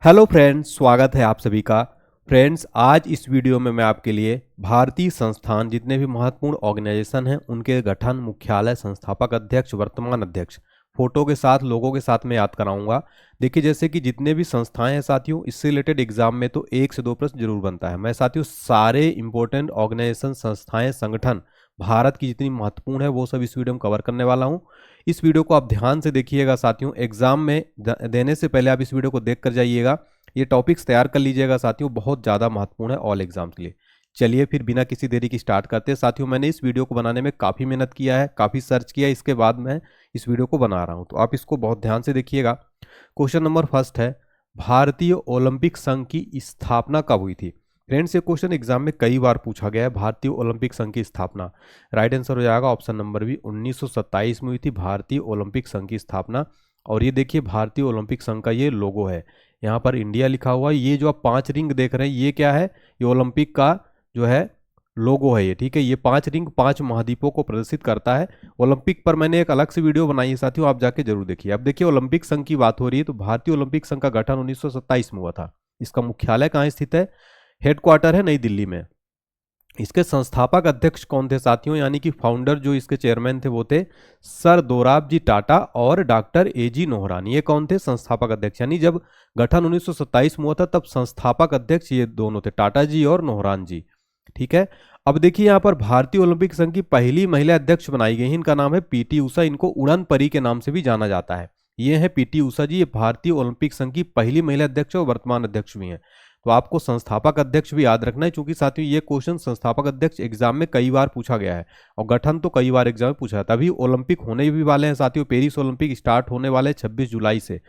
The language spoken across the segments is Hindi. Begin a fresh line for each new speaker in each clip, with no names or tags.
हेलो फ्रेंड्स, स्वागत है आप सभी का। फ्रेंड्स, आज इस वीडियो में मैं आपके लिए भारतीय संस्थान जितने भी महत्वपूर्ण ऑर्गेनाइजेशन हैं उनके गठन, मुख्यालय, संस्थापक अध्यक्ष, वर्तमान अध्यक्ष फोटो के साथ, लोगों के साथ मैं याद कराऊंगा। देखिए, जैसे कि जितने भी संस्थाएं हैं साथियों, इससे रिलेटेड एग्जाम में तो 1 से 2 प्रश्न जरूर बनता है। मैं साथियों सारे इंपॉर्टेंट ऑर्गेनाइजेशन, संस्थाएं, संगठन भारत की जितनी महत्वपूर्ण है वो सब इस वीडियो में कवर करने वाला हूं। इस वीडियो को आप ध्यान से देखिएगा साथियों। एग्जाम में देने से पहले आप इस वीडियो को देख कर जाइएगा। ये टॉपिक्स तैयार कर लीजिएगा साथियों, बहुत ज़्यादा महत्वपूर्ण है ऑल एग्जाम्स के लिए। चलिए फिर बिना किसी देरी की स्टार्ट करते हैं साथियों। मैंने इस वीडियो को बनाने में काफ़ी मेहनत किया है, काफ़ी सर्च किया है, इसके बाद मैं इस वीडियो को बना रहा हूँ, तो आप इसको बहुत ध्यान से देखिएगा। क्वेश्चन नंबर फर्स्ट है, भारतीय ओलंपिक संघ की स्थापना कब हुई थी? फ्रेंड्स, ये क्वेश्चन एग्जाम में कई बार पूछा गया है। भारतीय ओलंपिक संघ की स्थापना, राइट आंसर हो जाएगा ऑप्शन नंबर बी, 1927 में हुई थी भारतीय ओलंपिक संघ की स्थापना। और ये देखिए, भारतीय ओलंपिक संघ का ये लोगो है, यहाँ पर इंडिया लिखा हुआ है। ये जो आप 5 रिंग देख रहे हैं, ये क्या है? ये ओलंपिक का जो है लोगो है ये, ठीक है। ये 5 रिंग 5 महाद्वीपों को प्रदर्शित करता है। ओलंपिक पर मैंने एक अलग से वीडियो बनाई है साथियों, आप जाके जरूर देखिए। अब देखिए, ओलंपिक संघ की बात हो रही है तो भारतीय ओलंपिक संघ का गठन 1927 में हुआ था। इसका मुख्यालय कहाँ स्थित है? हेडक्वार्टर है नई दिल्ली में। इसके संस्थापक अध्यक्ष कौन थे साथियों, यानी कि फाउंडर जो इसके चेयरमैन थे वो थे सर दोराबजी टाटा और डॉक्टर एजी नोहरान। ये कौन थे? संस्थापक अध्यक्ष। यानी जब गठन 1927 में हुआ था तब संस्थापक अध्यक्ष ये दोनों थे, टाटा जी और नोहरान जी, ठीक है। अब देखिए, यहाँ पर भारतीय ओलंपिक संघ की पहली महिला अध्यक्ष बनाई गई है, इनका नाम है पीटी उषा। इनको उड़न परी के नाम से भी जाना जाता है। ये है पीटी उषा जी, ये भारतीय ओलंपिक संघ की पहली महिला अध्यक्ष और वर्तमान अध्यक्ष भी हैं। तो आपको संस्थापक अध्यक्ष भी याद रखना है, क्योंकि साथियों ये क्वेश्चन संस्थापक अध्यक्ष एग्जाम में कई बार पूछा गया है और गठन तो कई बार एग्जाम में पूछा है। तभी ओलंपिक होने भी वाले हैं साथियों, पेरिस ओलंपिक स्टार्ट होने वाले 26 जुलाई से।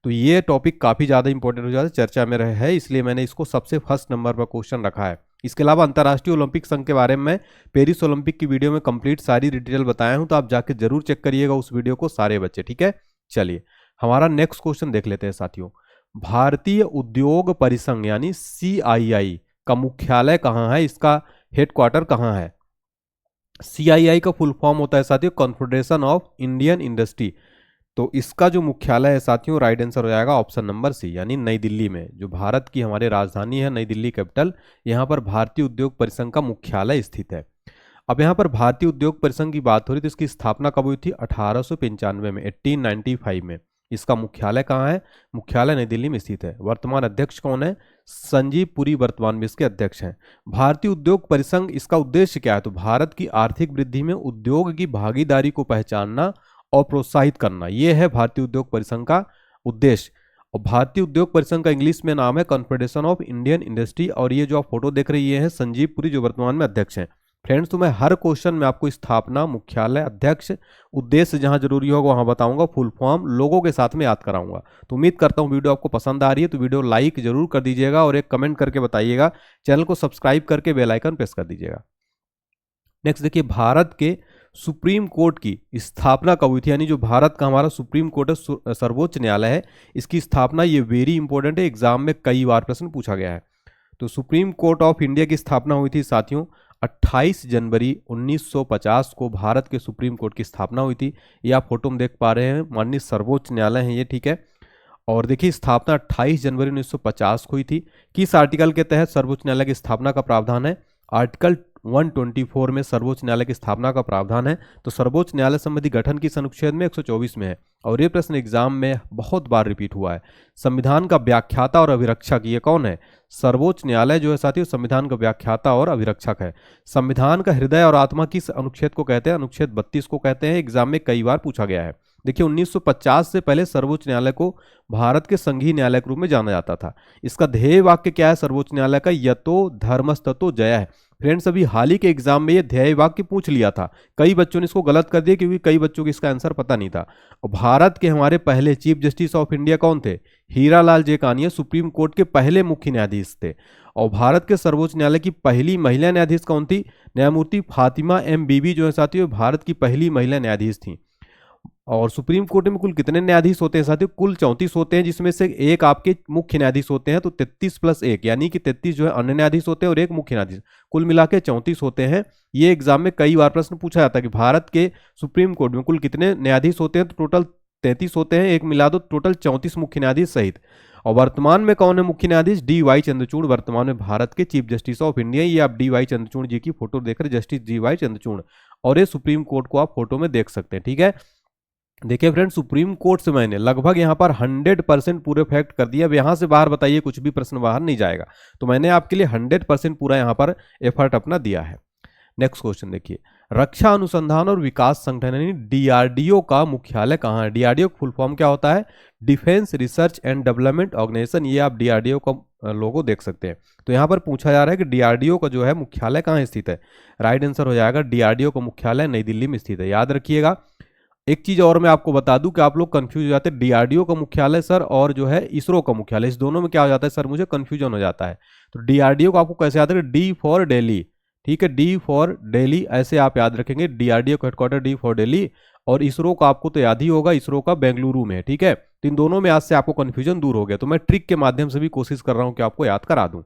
तो ये टॉपिक काफी ज्यादा इंपॉर्टेंट हो जाता है, चर्चा में रहे है, इसलिए मैंने इसको सबसे फर्स्ट नंबर पर क्वेश्चन रखा है। इसके अलावा अंतर्राष्ट्रीय ओलंपिक संघ के बारे में पेरिस ओलंपिक की वीडियो में कंप्लीट सारी डिटेल बताया हूं, तो आप जाके जरूर चेक करिएगा उस वीडियो को सारे बच्चे, ठीक है। चलिए हमारा नेक्स्ट क्वेश्चन देख लेते हैं साथियों। भारतीय उद्योग परिसंघ यानी CII का मुख्यालय कहाँ है? इसका हेडक्वार्टर कहाँ है? CII का फुल फॉर्म होता है साथियों कॉन्फेडरेशन ऑफ इंडियन इंडस्ट्री। तो इसका जो मुख्यालय है साथियों, राइट आंसर हो जाएगा ऑप्शन नंबर सी, यानी नई दिल्ली में। जो भारत की हमारे राजधानी है नई दिल्ली कैपिटल, यहाँ पर भारतीय उद्योग परिसंघ का मुख्यालय स्थित है। अब यहाँ पर भारतीय उद्योग परिसंघ की बात हो रही, तो इसकी स्थापना कब हुई थी? 1895 में, 1895 में। इसका मुख्यालय कहाँ है? मुख्यालय नई दिल्ली में स्थित है। वर्तमान अध्यक्ष कौन है? संजीव पुरी वर्तमान में इसके अध्यक्ष हैं। भारतीय उद्योग परिसंघ, इसका उद्देश्य क्या है? तो भारत की आर्थिक वृद्धि में उद्योग की भागीदारी को पहचानना और प्रोत्साहित करना, यह है भारतीय उद्योग परिसंघ का उद्देश्य। और भारतीय उद्योग परिसंघ का इंग्लिश में नाम है कॉन्फेडरेशन ऑफ इंडियन इंडस्ट्री। और ये जो आप फोटो देख रही है संजीव पुरी, जो वर्तमान में अध्यक्ष हैं। फ्रेंड्स, तो मैं हर क्वेश्चन में आपको स्थापना, मुख्यालय, अध्यक्ष, उद्देश्य जहां जरूरी होगा वहां बताऊंगा, फुल फॉर्म लोगों के साथ में याद कराऊंगा। तो उम्मीद करता हूं वीडियो आपको पसंद आ रही है, तो वीडियो लाइक जरूर कर दीजिएगा और एक कमेंट करके बताइएगा। चैनल को सब्सक्राइब करके बेल आइकन प्रेस कर दीजिएगा। नेक्स्ट देखिए, भारत के सुप्रीम कोर्ट की स्थापना कब हुई थी? यानी जो भारत का हमारा सुप्रीम कोर्ट है, सर्वोच्च न्यायालय है, इसकी स्थापना, ये वेरी इंपॉर्टेंट है, एग्जाम में कई बार प्रश्न पूछा गया है। तो सुप्रीम कोर्ट ऑफ इंडिया की स्थापना हुई थी साथियों 28 जनवरी 1950 को भारत के सुप्रीम कोर्ट की स्थापना हुई थी। ये आप फोटो में देख पा रहे हैं, माननीय सर्वोच्च न्यायालय है ये, ठीक है। और देखिए, स्थापना 28 जनवरी 1950 को हुई थी। किस आर्टिकल के तहत सर्वोच्च न्यायालय की स्थापना का प्रावधान है? आर्टिकल 124 में सर्वोच्च न्यायालय की स्थापना का प्रावधान है। तो सर्वोच्च न्यायालय संबंधी गठन की अनुच्छेद में 124 में है। और ये प्रश्न एग्जाम में बहुत बार रिपीट हुआ है। संविधान का व्याख्याता और अभिरक्षक ये कौन है? सर्वोच्च न्यायालय जो है साथियों संविधान का व्याख्याता और अभिरक्षक है। संविधान का हृदय और आत्मा किस अनुच्छेद को कहते हैं? अनुच्छेद 32 को कहते हैं। एग्जाम में कई बार पूछा गया है। देखिए, 1950 से पहले सर्वोच्च न्यायालय को भारत के संघीय न्यायालय के रूप में जाना जाता था। इसका ध्येय वाक्य क्या है सर्वोच्च न्यायालय का? यतो धर्मस्ततो जयः है। फ्रेंड्स, अभी हाल ही के एग्जाम में ये ध्येय वाक्य पूछ लिया था, कई बच्चों ने इसको गलत कर दिया क्योंकि कई बच्चों को इसका आंसर पता नहीं था। और भारत के हमारे पहले चीफ जस्टिस ऑफ इंडिया कौन थे? हीरालाल जेकानिया सुप्रीम कोर्ट के पहले मुख्य न्यायाधीश थे। और भारत के सर्वोच्च न्यायालय की पहली महिला न्यायाधीश कौन थी? न्यायमूर्ति फातिमा एम बीबी जो है साथियों भारत की पहली महिला न्यायाधीश थी। और सुप्रीम कोर्ट में कुल कितने न्यायाधीश होते हैं साथियों? कुल 34 होते हैं, जिसमें से एक आपके मुख्य न्यायाधीश होते हैं। तो 33 + 1 यानी कि 33 जो है अन्य न्यायाधीश होते हैं और एक मुख्य न्यायाधीश, कुल मिला के 34 होते हैं। ये एग्जाम में कई बार प्रश्न पूछा जाता है कि भारत के सुप्रीम कोर्ट में कुल कितने न्यायाधीश होते हैं? तो टोटल 33 होते हैं, एक मिला दो टोटल 34 मुख्य न्यायाधीश सहित। और वर्तमान में कौन है मुख्य न्यायाधीश? डी वाई चंद्रचूड़ वर्तमान में भारत के चीफ जस्टिस ऑफ इंडिया। ये आप डी वाई चंद्रचूड़ जी की फोटो देख रहे, जस्टिस डी वाई चंद्रचूड़, और ये सुप्रीम कोर्ट को आप फोटो में देख सकते हैं। ठीक है, देखिए फ्रेंड, सुप्रीम कोर्ट से मैंने लगभग यहाँ पर 100% पूरे फैक्ट कर दिया। अब यहाँ से बाहर बताइए, कुछ भी प्रश्न बाहर नहीं जाएगा, तो मैंने आपके लिए 100% पूरा यहाँ पर एफर्ट अपना दिया है। नेक्स्ट क्वेश्चन देखिए, रक्षा अनुसंधान और विकास संगठन यानी डीआरडीओ का मुख्यालय कहाँ है? डीआरडीओ का फुल फॉर्म क्या होता है? Defence research and development organisation. ये आप डीआरडीओ का लोगो देख सकते हैं। तो यहाँ पर पूछा जा रहा है कि डीआरडीओ का जो है मुख्यालय कहाँ स्थित है? राइट आंसर हो जाएगा डीआरडीओ का मुख्यालय नई दिल्ली में स्थित है। याद रखिएगा। एक चीज और मैं आपको बता दूं कि आप लोग कंफ्यूज हो जाते हैं, डीआरडीओ का मुख्यालय सर और जो है इसरो का मुख्यालय, इस दोनों में क्या हो जाता है सर? मुझे कंफ्यूजन हो जाता है। तो डीआरडीओ को आपको कैसे याद रखें? D for Delhi. ठीक है, डी फॉर दिल्ली ऐसे आप याद रखेंगे। डीआरडीओ का हेडक्वार्टर डी फॉर दिल्ली, और इसरो का आपको तो याद ही होगा, इसरो का बेंगलुरु में है। ठीक है, तो इन दोनों में आज से आपको कंफ्यूजन दूर हो गया। तो मैं ट्रिक के माध्यम से भी कोशिश कर रहा हूं कि आपको याद करा दूं।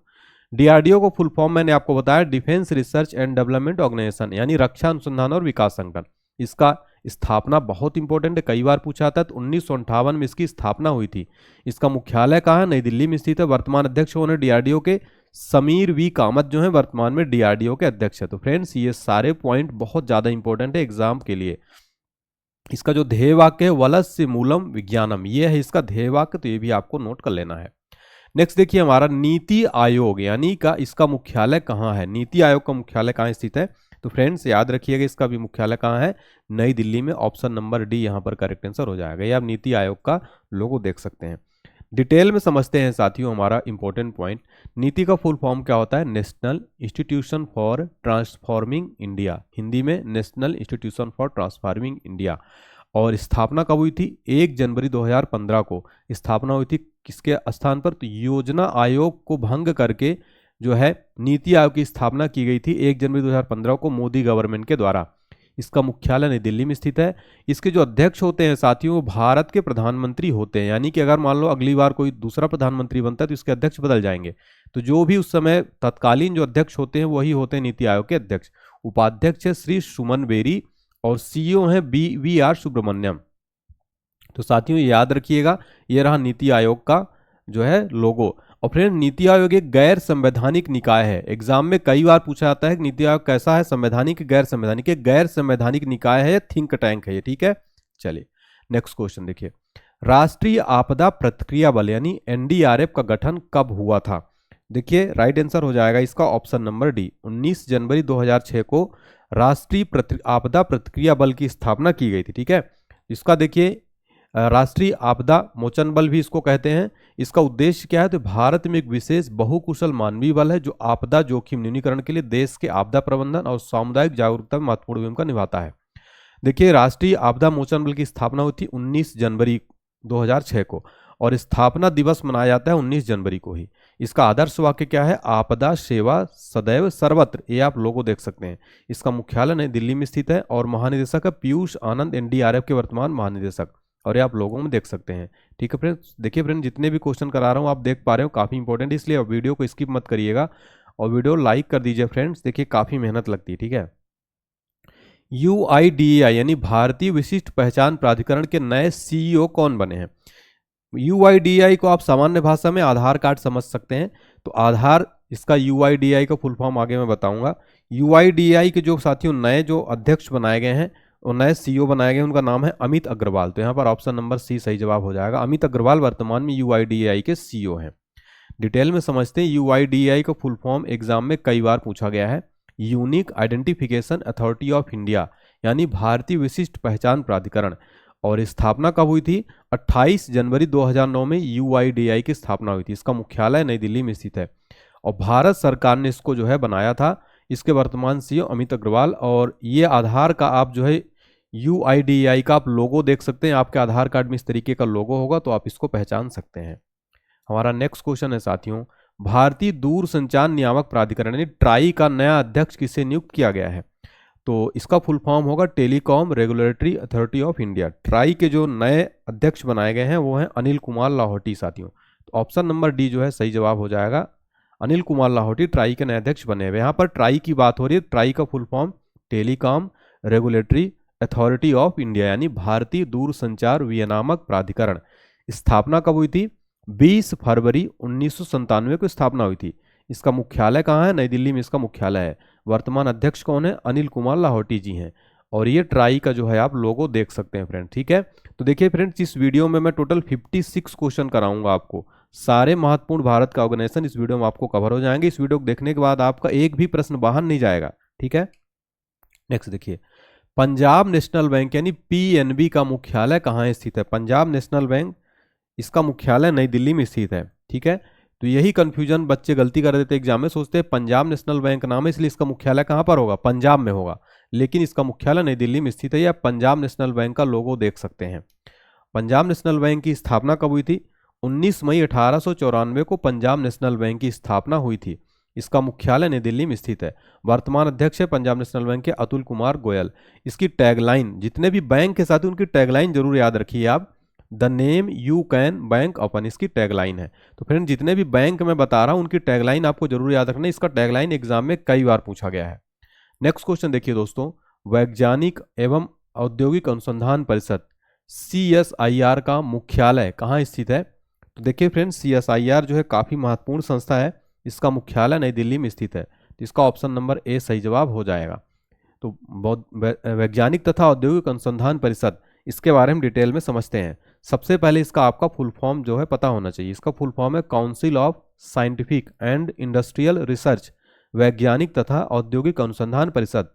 डीआरडीओ को फुल फॉर्म मैंने आपको बताया defence research and development organisation, यानी रक्षा अनुसंधान और विकास संगठन। इसका स्थापना बहुत इंपॉर्टेंट है, कई बार पूछा जाता है। तो 1958 में इसकी स्थापना हुई थी। इसका मुख्यालय कहाँ है? नई दिल्ली में स्थित है। वर्तमान अध्यक्ष कौन है डीआरडीओ के? समीर वी कामत जो है वर्तमान में डीआरडीओ के अध्यक्ष है। तो फ्रेंड्स, ये सारे पॉइंट बहुत ज्यादा इंपॉर्टेंट है एग्जाम के लिए। इसका जो ध्येय वाक्य है वलस्य मूलम विज्ञानम, ये है इसका ध्येय वाक्य, तो ये भी आपको नोट कर लेना है। नेक्स्ट देखिए, हमारा नीति आयोग यानी का इसका मुख्यालय कहाँ है? नीति आयोग का मुख्यालय कहाँ स्थित है? तो फ्रेंड्स याद रखिएगा, इसका भी मुख्यालय कहाँ है? नई दिल्ली में। ऑप्शन नंबर डी यहाँ पर करेक्ट आंसर हो जाएगा। ये आप नीति आयोग का लोगो देख सकते हैं। डिटेल में समझते हैं साथियों हमारा इंपॉर्टेंट पॉइंट। नीति का फुल फॉर्म क्या होता है? National institution for transforming India, Hindi में national institution for transforming India. और स्थापना कब हुई थी? 1 जनवरी 2015 को स्थापना हुई थी। किसके स्थान पर? तो योजना आयोग को भंग करके जो है नीति आयोग की स्थापना की गई थी 1 जनवरी 2015 को मोदी गवर्नमेंट के द्वारा। इसका मुख्यालय नई दिल्ली में स्थित है। इसके जो अध्यक्ष होते हैं साथियों, वो भारत के प्रधानमंत्री होते हैं, यानी कि अगर मान लो अगली बार कोई दूसरा प्रधानमंत्री बनता है तो इसके अध्यक्ष बदल जाएंगे। तो जो भी उस समय तत्कालीन जो अध्यक्ष होते हैं वही होते हैं नीति आयोग के अध्यक्ष। उपाध्यक्ष है श्री सुमन बेरी और सीईओ है वी आर सुब्रमण्यम। तो साथियों याद रखिएगा, ये रहा नीति आयोग का जो है लोगो। और फ्रेंड, नीति आयोग एक गैर संवैधानिक निकाय है। एग्जाम में कई बार पूछा जाता है कि नीति आयोग कैसा है, संवैधानिक गैर संवैधानिक? एक गैर संवैधानिक निकाय है, थिंक टैंक है ये। ठीक है, चलिए नेक्स्ट क्वेश्चन देखिए, राष्ट्रीय आपदा प्रतिक्रिया बल यानी एनडीआरएफ का गठन कब हुआ था? देखिए राइट आंसर हो जाएगा इसका ऑप्शन नंबर डी। 19 जनवरी 2006 को राष्ट्रीय आपदा प्रतिक्रिया बल की स्थापना की गई थी। ठीक है, इसका देखिए राष्ट्रीय आपदा मोचन बल भी इसको कहते हैं। इसका उद्देश्य क्या है? तो भारत में एक विशेष बहुकुशल मानवीय बल है जो आपदा जोखिम न्यूनीकरण के लिए देश के आपदा प्रबंधन और सामुदायिक जागरूकता में महत्वपूर्ण भूमिका निभाता है। देखिए, राष्ट्रीय आपदा मोचन बल की स्थापना हुई थी 19 जनवरी 2006 को, और स्थापना दिवस मनाया जाता है 19 जनवरी को ही। इसका आदर्श वाक्य क्या है? आपदा सेवा सदैव सर्वत्र। ये आप लोगो देख सकते हैं। इसका मुख्यालय नई दिल्ली में स्थित है और महानिदेशक है पीयूष आनंद, एनडीआरएफ के वर्तमान महानिदेशक, और ये आप लोगों में देख सकते हैं। ठीक है फ्रेंड्स, देखिए फ्रेंड, जितने भी क्वेश्चन करा रहा हूँ आप देख पा रहे हो, काफ़ी इंपॉर्टेंट, इसलिए आप वीडियो को स्किप मत करिएगा और वीडियो लाइक कर दीजिए फ्रेंड्स। देखिए काफ़ी मेहनत लगती है। ठीक है, UIDAI यानी भारतीय विशिष्ट पहचान प्राधिकरण के नए सीईओ कौन बने हैं? UIDAI को आप सामान्य भाषा में आधार कार्ड समझ सकते हैं। तो आधार, इसका UIDAI का फुल फॉर्म आगे मैं बताऊंगा। UIDAI के जो साथियों नए जो अध्यक्ष बनाए गए हैं और नए सीईओ बनाए गए, उनका नाम है अमित अग्रवाल। तो यहाँ पर ऑप्शन नंबर सी सही जवाब हो जाएगा। अमित अग्रवाल वर्तमान में UIDAI के सीईओ हैं। डिटेल में समझते हैं। UIDAI का फुल फॉर्म एग्जाम में कई बार पूछा गया है। Unique identification authority of India यानी भारतीय विशिष्ट पहचान प्राधिकरण। और स्थापना कब हुई थी? 28 जनवरी 2009 में UIDAI की स्थापना हुई थी। इसका मुख्यालय नई दिल्ली में स्थित है और भारत सरकार ने इसको जो है बनाया था। इसके वर्तमान सीईओ अमित अग्रवाल। और ये आधार का आप जो है UIDAI का आप लोगो देख सकते हैं। आपके आधार कार्ड में इस तरीके का लोगो होगा तो आप इसको पहचान सकते हैं। हमारा नेक्स्ट क्वेश्चन है साथियों, भारतीय दूरसंचार नियामक प्राधिकरण यानी ट्राई का नया अध्यक्ष किसे नियुक्त किया गया है? तो इसका फुल फॉर्म होगा telecom regulatory authority of India. Try के जो नए अध्यक्ष बनाए गए हैं वो हैं अनिल कुमार लाहौटी साथियों। तो ऑप्शन नंबर डी जो है सही जवाब हो जाएगा। अनिल कुमार लाहौटी ट्राई के नए अध्यक्ष बने हुए। यहाँ पर ट्राई की बात हो रही है। ट्राई का full form telecom regulatory authority of India यानी भारतीय दूरसंचार विनियामक प्राधिकरण। स्थापना कब हुई थी? 20 फरवरी 1997 को स्थापना हुई थी। इसका मुख्यालय कहाँ है? नई दिल्ली में इसका मुख्यालय है। वर्तमान अध्यक्ष कौन है? अनिल कुमार लाहौटी जी हैं। और ये ट्राई का जो है आप लोगो देख सकते हैं फ्रेंड, ठीक है। तो देखिए फ्रेंड्स, इस वीडियो में मैं टोटल 56 क्वेश्चन कराऊंगा आपको। सारे महत्वपूर्ण भारत का ऑर्गेनाइजेशन इस वीडियो में आपको कवर हो जाएंगे। इस वीडियो को देखने के बाद आपका एक भी प्रश्न बाहर नहीं जाएगा, ठीक है। नेक्स्ट देखिए, पंजाब नेशनल बैंक यानी पीएनबी का मुख्यालय कहाँ स्थित है? पंजाब नेशनल बैंक, इसका मुख्यालय नई दिल्ली में स्थित है, ठीक है। तो यही कंफ्यूजन बच्चे गलती कर देते एग्जाम में, सोचते हैं पंजाब नेशनल बैंक नाम है इसलिए इसका मुख्यालय कहाँ पर होगा? पंजाब में होगा, लेकिन इसका मुख्यालय नई दिल्ली में स्थित है। या पंजाब नेशनल बैंक का लोगो देख सकते हैं। पंजाब नेशनल बैंक की स्थापना कब हुई थी? 19 मई 1894 को पंजाब नेशनल बैंक की स्थापना हुई थी। इसका मुख्यालय नई दिल्ली में स्थित है। वर्तमान अध्यक्ष है पंजाब नेशनल बैंक के अतुल कुमार गोयल। इसकी टैगलाइन, जितने भी बैंक के साथ उनकी टैगलाइन जरूर याद रखिए आप, the name you can bank open, इसकी टैगलाइन है। तो फ्रेंड, जितने भी बैंक मैं बता रहा हूं उनकी टैगलाइन आपको जरूर याद रखना है। इसका टैगलाइन एग्जाम में कई बार पूछा गया है। नेक्स्ट क्वेश्चन देखिए दोस्तों, वैज्ञानिक एवं औद्योगिक अनुसंधान परिषद CSIR का मुख्यालय कहाँ स्थित है? तो देखिए फ्रेंड्स, CSIR जो है काफी महत्वपूर्ण संस्था है। इसका मुख्यालय नई दिल्ली में स्थित है। तो इसका ऑप्शन नंबर ए सही जवाब हो जाएगा। तो वैज्ञानिक तथा औद्योगिक अनुसंधान परिषद, इसके बारे में डिटेल में समझते हैं। सबसे पहले इसका आपका फुल फॉर्म जो है पता होना चाहिए। इसका फुल फॉर्म है council of scientific and industrial research, वैज्ञानिक तथा औद्योगिक अनुसंधान परिषद,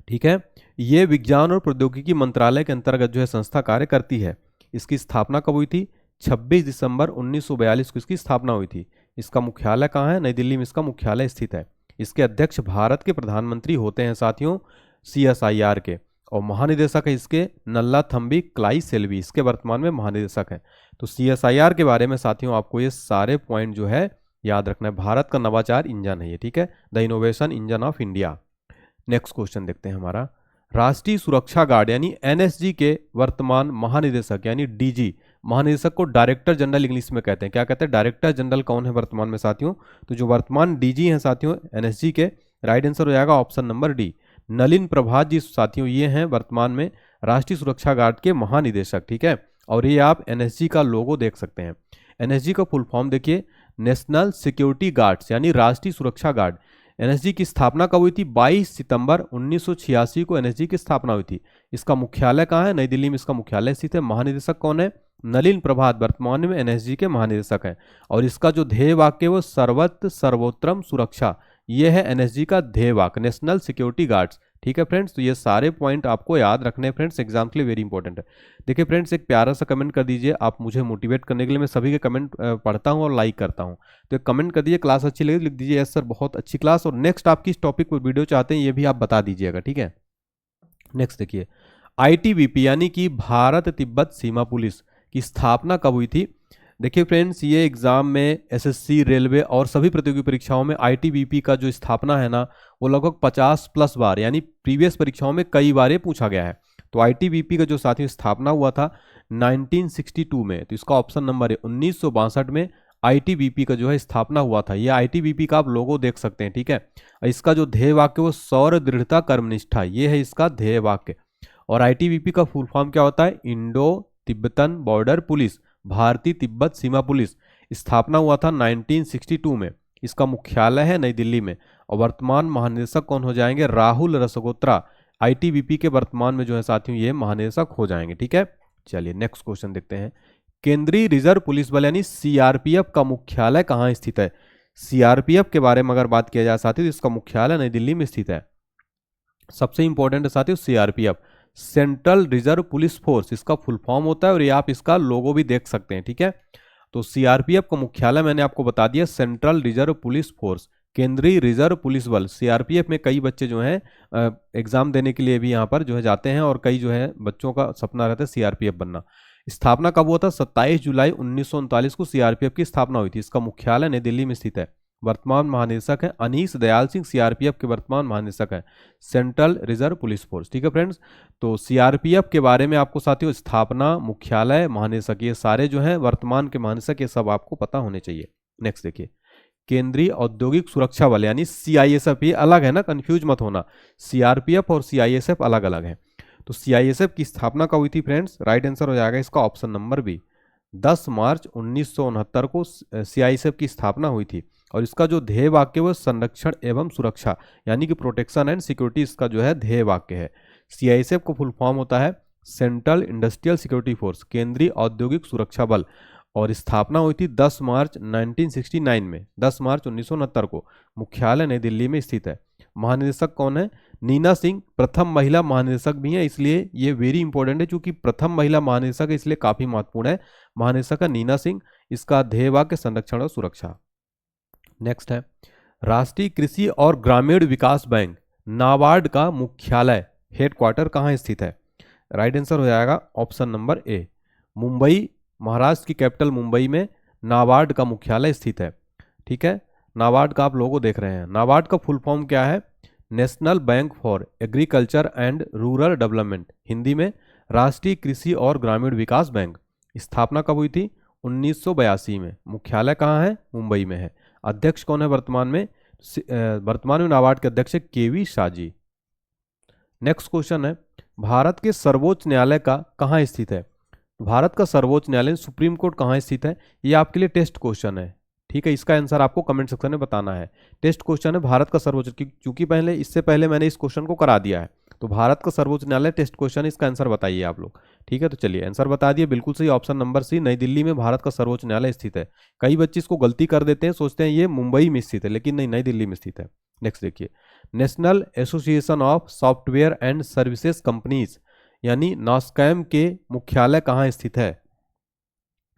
ठीक है। ये विज्ञान और प्रौद्योगिकी मंत्रालय के अंतर्गत जो है संस्था कार्य करती है। इसकी स्थापना कब हुई थी? 26 दिसंबर 1942 को इसकी स्थापना हुई थी। इसका मुख्यालय कहाँ है? नई दिल्ली में इसका मुख्यालय स्थित है। इसके अध्यक्ष भारत के प्रधानमंत्री होते हैं साथियों CSIR के, और महानिदेशक है इसके नल्ला थम्बी क्लाई सेल्वी, इसके वर्तमान में महानिदेशक है। तो CSIR के बारे में साथियों आपको ये सारे पॉइंट जो है याद रखना है। भारत का नवाचार इंजन है ये, ठीक है, the innovation engine of India. Next question देखते हैं हमारा, राष्ट्रीय सुरक्षा गार्ड यानी NSG के वर्तमान महानिदेशक यानी DG, महानिदेशक को डायरेक्टर जनरल इंग्लिश में कहते हैं। क्या कहते हैं? डायरेक्टर जनरल कौन है वर्तमान में साथियों? तो जो वर्तमान DG हैं साथियों NSG के, राइट आंसर हो जाएगा ऑप्शन नंबर डी, नलिन प्रभात जी साथियों। ये हैं वर्तमान में राष्ट्रीय सुरक्षा गार्ड के महानिदेशक, ठीक है। और ये आप NSG का लोगो देख सकते हैं। NSG का फुल फॉर्म देखिए, नेशनल सिक्योरिटी गार्ड्स यानी राष्ट्रीय सुरक्षा गार्ड। NSG की स्थापना कब हुई थी? 22 सितंबर 1986 को NSG की स्थापना हुई थी। इसका मुख्यालय कहाँ है? नई दिल्ली में इसका मुख्यालय स्थित है। महानिदेशक कौन है? नलिन प्रभात वर्तमान में NSG के महानिदेशक हैं। और इसका जो ध्येय वाक्य है वो सर्वत्र सर्वोत्तम सुरक्षा, ये है NSG का ध्येय वाक्य, नेशनल सिक्योरिटी गार्ड्स, ठीक है फ्रेंड्स। तो ये सारे पॉइंट आपको याद रखने हैं फ्रेंड्स, एग्जाम के लिए वेरी इंपॉर्टेंट है। देखिए फ्रेंड्स, एक प्यारा सा कमेंट कर दीजिए, आप मुझे मोटिवेट करने के लिए। मैं सभी के कमेंट पढ़ता हूँ और लाइक करता हूँ, तो एक कमेंट कर दीजिए, क्लास अच्छी लगी लिख दीजिए यस सर बहुत अच्छी क्लास, और नेक्स्ट आप किस टॉपिक पर वीडियो चाहते हैं ये भी आप बता दीजिएगा, ठीक है। नेक्स्ट देखिए, ITBP यानी कि भारत तिब्बत सीमा पुलिस की स्थापना कब हुई थी? देखिए फ्रेंड्स, ये एग्जाम में SSC, रेलवे और सभी प्रतियोगी परीक्षाओं में ITBP का जो स्थापना है ना, वो लगभग 50+ बार, यानी प्रीवियस परीक्षाओं में कई बार ये पूछा गया है। तो ITBP का जो साथियों स्थापना हुआ था 1962 में, तो इसका ऑप्शन नंबर है 1962 में ITBP का जो है स्थापना हुआ था। ये ITBP का आप लोगो देख सकते हैं, ठीक है। इसका जो ध्येय वाक्य वो सौर दृढ़ता कर्मनिष्ठा, ये है इसका ध्येय वाक्य। और ITBP का फुल फॉर्म क्या होता है? इंडो तिब्बतन बॉर्डर पुलिस, भारतीय तिब्बत सीमा पुलिस। स्थापना हुआ था 1962 में। इसका मुख्यालय है नई दिल्ली में। और वर्तमान महानिदेशक कौन हो जाएंगे? राहुल रसगोत्रा। ITBP के वर्तमान में जो है साथियों ये महानिदेशक हो जाएंगे, ठीक है। चलिए नेक्स्ट क्वेश्चन देखते हैं, केंद्रीय रिजर्व पुलिस बल यानी CRPF का मुख्यालय कहाँ स्थित है? CRPF के बारे में अगर बात किया जाए साथियों, तो इसका मुख्यालय नई दिल्ली में स्थित है। सबसे इंपॉर्टेंट है साथियों CRPF, central reserve police force, इसका फुल फॉर्म होता है। और ये आप इसका लोगो भी देख सकते हैं, ठीक है। तो CRPF का मुख्यालय मैंने आपको बता दिया, सेंट्रल रिजर्व पुलिस फोर्स, केंद्रीय रिजर्व पुलिस बल। CRPF में कई बच्चे जो हैं एग्जाम देने के लिए भी यहाँ पर जो है जाते हैं, और कई जो है बच्चों का सपना रहता है CRPF बनना। स्थापना कब हुआ था? 27 जुलाई 1939 को CRPF की स्थापना हुई थी। इसका मुख्यालय नई दिल्ली में स्थित है। वर्तमान महानिदेशक है अनीश दयाल सिंह, CRPF के वर्तमान महानिदेशक है, सेंट्रल रिजर्व पुलिस फोर्स, ठीक है फ्रेंड्स। तो CRPF के बारे में आपको साथियों स्थापना, मुख्यालय, महानिदेशक, ये सारे जो हैं वर्तमान के महानिदेशक, ये सब आपको पता होने चाहिए। नेक्स्ट देखिए, केंद्रीय औद्योगिक सुरक्षा बल यानी CISF, ये अलग है ना, कंफ्यूज मत होना। CRPF और CISF अलग अलग है। तो सीआईएसएफ की स्थापना कब हुई थी फ्रेंड्स? राइट आंसर हो जाएगा इसका ऑप्शन नंबर बी, 10 मार्च 1969 को सीआईएसएफ की स्थापना हुई थी। और इसका जो ध्येय वाक्य वो संरक्षण एवं सुरक्षा यानी कि प्रोटेक्शन एंड सिक्योरिटी इसका जो है ध्येय वाक्य है। सीआईएसएफ को फुल फॉर्म होता है सेंट्रल इंडस्ट्रियल सिक्योरिटी फोर्स, केंद्रीय औद्योगिक सुरक्षा बल। और स्थापना हुई थी 10 मार्च 1969 में, 10 मार्च 1969 को। मुख्यालय नई दिल्ली में स्थित है। महानिदेशक कौन है? नीना सिंह प्रथम महिला महानिदेशक भी हैं, इसलिए ये वेरी इंपॉर्टेंट है, क्योंकि प्रथम महिला महानिदेशक है इसलिए काफी महत्वपूर्ण है। महानिदेशक है नीना सिंह। इसका ध्येय वाक्य संरक्षण और सुरक्षा। नेक्स्ट है राष्ट्रीय कृषि और ग्रामीण विकास बैंक नाबार्ड का मुख्यालय हेडक्वार्टर कहाँ स्थित है? राइट आंसर हो जाएगा option number A, Mumbai, Maharashtra की कैपिटल मुंबई में नाबार्ड का मुख्यालय स्थित है। ठीक है, नाबार्ड का आप लोगो देख रहे हैं। नाबार्ड का फुल फॉर्म क्या है? National bank for agriculture and rural development, Hindi में राष्ट्रीय कृषि और ग्रामीण विकास बैंक। स्थापना कब हुई थी? 1982 में। मुख्यालय कहाँ है? मुंबई में है। अध्यक्ष कौन है वर्तमान में? वर्तमान में नाबार्ड के अध्यक्ष केवी शाह जी। नेक्स्ट क्वेश्चन है भारत के सर्वोच्च न्यायालय का कहाँ स्थित है? भारत का सर्वोच्च न्यायालय सुप्रीम कोर्ट कहाँ स्थित है? ये आपके लिए टेस्ट क्वेश्चन है। ठीक है, इसका आंसर आपको कमेंट सेक्शन में बताना है। टेस्ट क्वेश्चन है भारत का सर्वोच्च, क्योंकि इससे पहले मैंने इस क्वेश्चन को करा दिया है। तो भारत का सर्वोच्च न्यायालय टेस्ट क्वेश्चन है, इसका आंसर बताइए आप लोग। ठीक है, तो चलिए आंसर बता दिए, बिल्कुल सही, ऑप्शन नंबर सी, नई दिल्ली में भारत का सर्वोच्च न्यायालय स्थित है। कई बच्चे इसको गलती कर देते हैं, सोचते हैं ये मुंबई में स्थित है, लेकिन नहीं, नई दिल्ली में स्थित है। नेक्स्ट देखिए, national association of software and services companies यानी नास्कैम के मुख्यालय कहाँ स्थित है?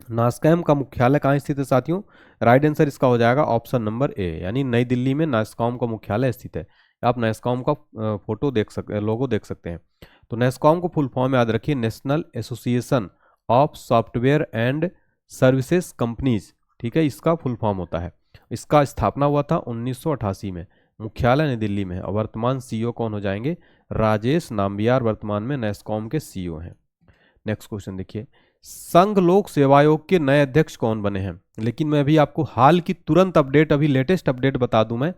नास्कैम का मुख्यालय कहाँ स्थित है साथियों? राइट आंसर इसका हो जाएगा ऑप्शन नंबर ए, यानी नई दिल्ली में नास्कॉम का मुख्यालय स्थित है। आप नास्कॉम का फोटो देख सकते, लोगो देख सकते हैं। तो नास्कॉम को फुल फॉर्म याद रखिए, national association of software and services companies. ठीक है, इसका फुल फॉर्म होता है। इसका स्थापना हुआ था 1988 में। मुख्यालय नई दिल्ली में है। और वर्तमान सीईओ कौन हो जाएंगे? राजेश नाम्बियार वर्तमान में नास्कॉम के सीईओ हैं। नेक्स्ट क्वेश्चन देखिए, संघ लोक सेवा आयोग के नए अध्यक्ष कौन बने हैं? लेकिन मैं अभी आपको हाल की तुरंत अपडेट, अभी लेटेस्ट अपडेट बता दूं मैं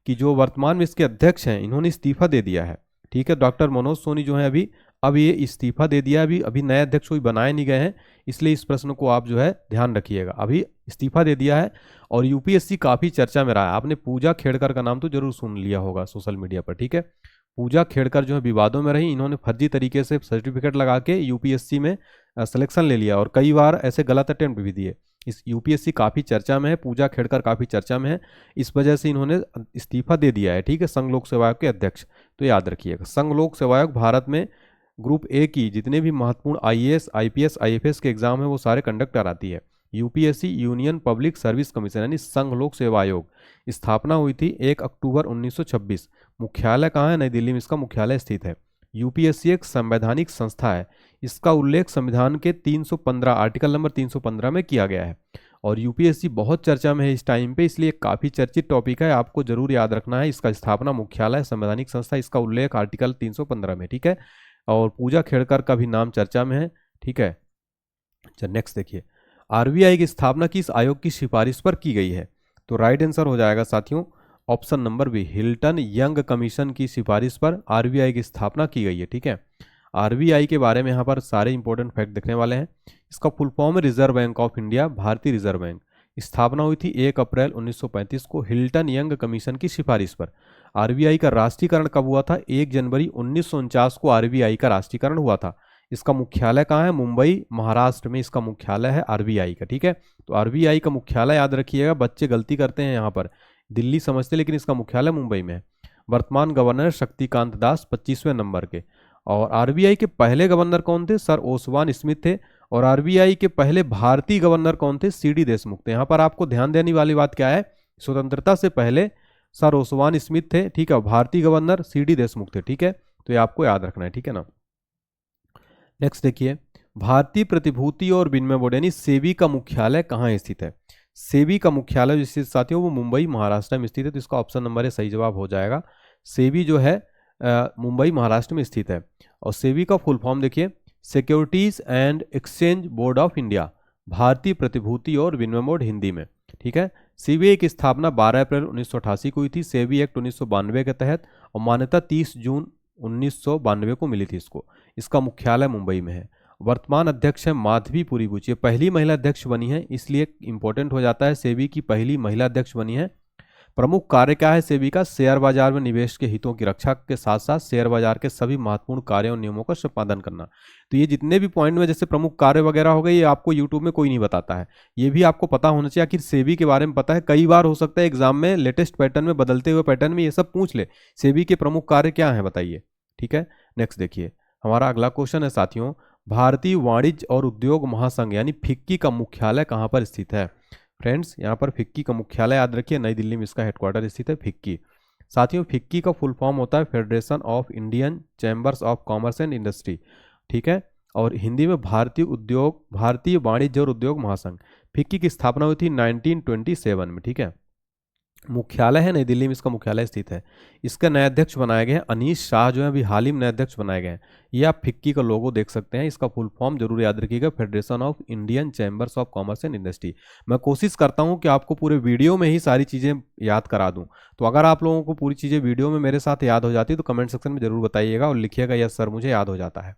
कि जो वर्तमान में इसके अध्यक्ष हैं इन्होंने इस्तीफा दे दिया है। ठीक है, डॉक्टर मनोज सोनी जो है अब ये इस्तीफा दे दिया। अभी नए अध्यक्ष कोई बनाए नहीं गए हैं, इसलिए इस प्रश्न को आप जो है ध्यान रखिएगा। अभी इस्तीफा दे दिया है। और यूपीएससी काफी चर्चा में रहा है। आपने पूजा खेड़कर का नाम तो जरूर सुन लिया होगा सोशल मीडिया पर। ठीक है, पूजा खेड़कर जो है विवादों में रही। इन्होंने फर्जी तरीके से सर्टिफिकेट लगा के यूपीएससी में सिलेक्शन ले लिया और कई बार ऐसे गलत अटेम्प्ट भी दिए। इस यूपीएससी काफ़ी चर्चा में है, पूजा खेड़कर काफ़ी चर्चा में है, इस वजह से इन्होंने इस्तीफा दे दिया है। ठीक है, संघ लोक सेवा आयोग के अध्यक्ष। तो याद रखिएगा, संघ लोक सेवा आयोग भारत में ग्रुप ए की जितने भी महत्वपूर्ण आईएएस, आईपीएस, आईएफएस के एग्जाम है वो सारे कंडक्ट कराती है। UPSC union public service commission यानी संघ लोक सेवा आयोग। स्थापना हुई थी 1 अक्टूबर 1926। मुख्यालय कहाँ है? नई दिल्ली में इसका मुख्यालय स्थित है। यूपीएससी एक संवैधानिक संस्था है। इसका उल्लेख संविधान के 315 आर्टिकल नंबर 315 में किया गया है। और यूपीएससी बहुत चर्चा में है इस टाइम पे, इसलिए काफ़ी चर्चित टॉपिक है, आपको जरूर याद रखना है। इसका स्थापना मुख्यालय संवैधानिक संस्था, इसका उल्लेख आर्टिकल 315 में। ठीक है, और पूजा खेड़कर का भी नाम चर्चा में है। ठीक है, अच्छा नेक्स्ट देखिए, आरबीआई की स्थापना किस आयोग की सिफारिश पर की गई है? तो राइट आंसर हो जाएगा साथियों option number B, Hilton Young commission की सिफारिश पर आरबीआई की स्थापना की गई है। ठीक है, आरबीआई के बारे में यहाँ पर सारे इंपॉर्टेंट फैक्ट देखने वाले हैं। इसका फुल फॉर्म है रिजर्व बैंक ऑफ इंडिया, भारतीय रिजर्व बैंक। स्थापना हुई थी 1 अप्रैल 1935 को हिल्टन यंग कमीशन की सिफारिश पर। आरबीआई का राष्ट्रीयकरण कब हुआ था? 1 जनवरी 1949 को आरबीआई का राष्ट्रीयकरण हुआ था। इसका मुख्यालय कहाँ है? मुंबई, महाराष्ट्र में इसका मुख्यालय है आरबीआई का। ठीक है, तो आरबीआई का मुख्यालय याद रखिएगा, बच्चे गलती करते हैं यहाँ पर, दिल्ली समझते लेकिन इसका मुख्यालय मुंबई में है। वर्तमान गवर्नर शक्तिकांत दास 25वें नंबर के। और आरबीआई के पहले गवर्नर कौन थे? सर ओसवान स्मिथ थे। और आरबीआई के पहले भारतीय गवर्नर कौन थे? सीडी देशमुख थे। यहाँ पर आपको ध्यान देने वाली बात क्या है, स्वतंत्रता से पहले सर ओसवान स्मिथ थे। ठीक है, भारतीय गवर्नर सीडी देशमुख थे। ठीक है, तो ये आपको याद रखना है। ठीक है ना। नेक्स्ट देखिए, भारतीय प्रतिभूति और विनिमय बोर्ड यानी सेबी का मुख्यालय कहाँ स्थित है? सेबी का मुख्यालय जो स्थित साथियों वो मुंबई महाराष्ट्र में स्थित है। तो इसका ऑप्शन नंबर ए सही जवाब हो जाएगा। सेबी जो है मुंबई महाराष्ट्र में स्थित है। और सेबी का फुल फॉर्म देखिए, securities and exchange board of India, भारतीय प्रतिभूति और विनिमय बोर्ड हिंदी में। ठीक है, सीबीआई की स्थापना 12 अप्रैल 1988 को हुई थी सेबी एक्ट 1992 के तहत, और मान्यता 30 जून 1992 को मिली थी इसको। इसका मुख्यालय मुंबई में है। वर्तमान अध्यक्ष है माधवी पुरी बुच, ये पहली महिला अध्यक्ष बनी है, इसलिए इंपॉर्टेंट हो जाता है, सेबी की पहली महिला अध्यक्ष बनी है। प्रमुख कार्य क्या है सेबी का? शेयर बाजार में निवेश के हितों की रक्षा के साथ साथ शेयर बाजार के सभी महत्वपूर्ण कार्यों और नियमों का संपादन करना। तो ये जितने भी पॉइंट में जैसे प्रमुख कार्य वगैरह हो गए, ये आपको यूट्यूब में कोई नहीं बताता है, ये भी आपको पता होना चाहिए। आखिर सेबी के बारे में पता है, कई बार हो सकता है एग्जाम में लेटेस्ट पैटर्न में, बदलते हुए पैटर्न में ये सब पूछ ले, सेबी के प्रमुख कार्य क्या है बताइए। ठीक है, नेक्स्ट देखिए हमारा अगला क्वेश्चन है साथियों, भारतीय वाणिज्य और उद्योग महासंघ यानी फिक्की का मुख्यालय कहाँ पर स्थित है? फ्रेंड्स यहाँ पर फिक्की का मुख्यालय याद रखिए, नई दिल्ली में इसका हेडक्वार्टर स्थित है फिक्की। साथियों फिक्की का फुल फॉर्म होता है federation of Indian chambers of commerce and industry. ठीक है, और हिंदी में भारतीय वाणिज्य और उद्योग महासंघ। फिक्की की स्थापना हुई थी 1927 में। ठीक है, मुख्यालय है नई दिल्ली में, इसका मुख्यालय स्थित है। इसका नए अध्यक्ष बनाए गए हैं अनीश शाह, जो है अभी हाल ही में नए अध्यक्ष बनाए गए हैं। ये आप फिक्की का लोगो देख सकते हैं, इसका फुल फॉर्म जरूर याद रखिएगा, federation of Indian chambers of commerce and industry. मैं कोशिश करता हूं कि आपको पूरे वीडियो में ही सारी चीज़ें याद करा दूं, तो अगर आप लोगों को पूरी चीज़ें वीडियो में मेरे साथ याद हो जाती है तो कमेंट सेक्शन में जरूर बताइएगा और लिखिएगा यस सर मुझे याद हो जाता है।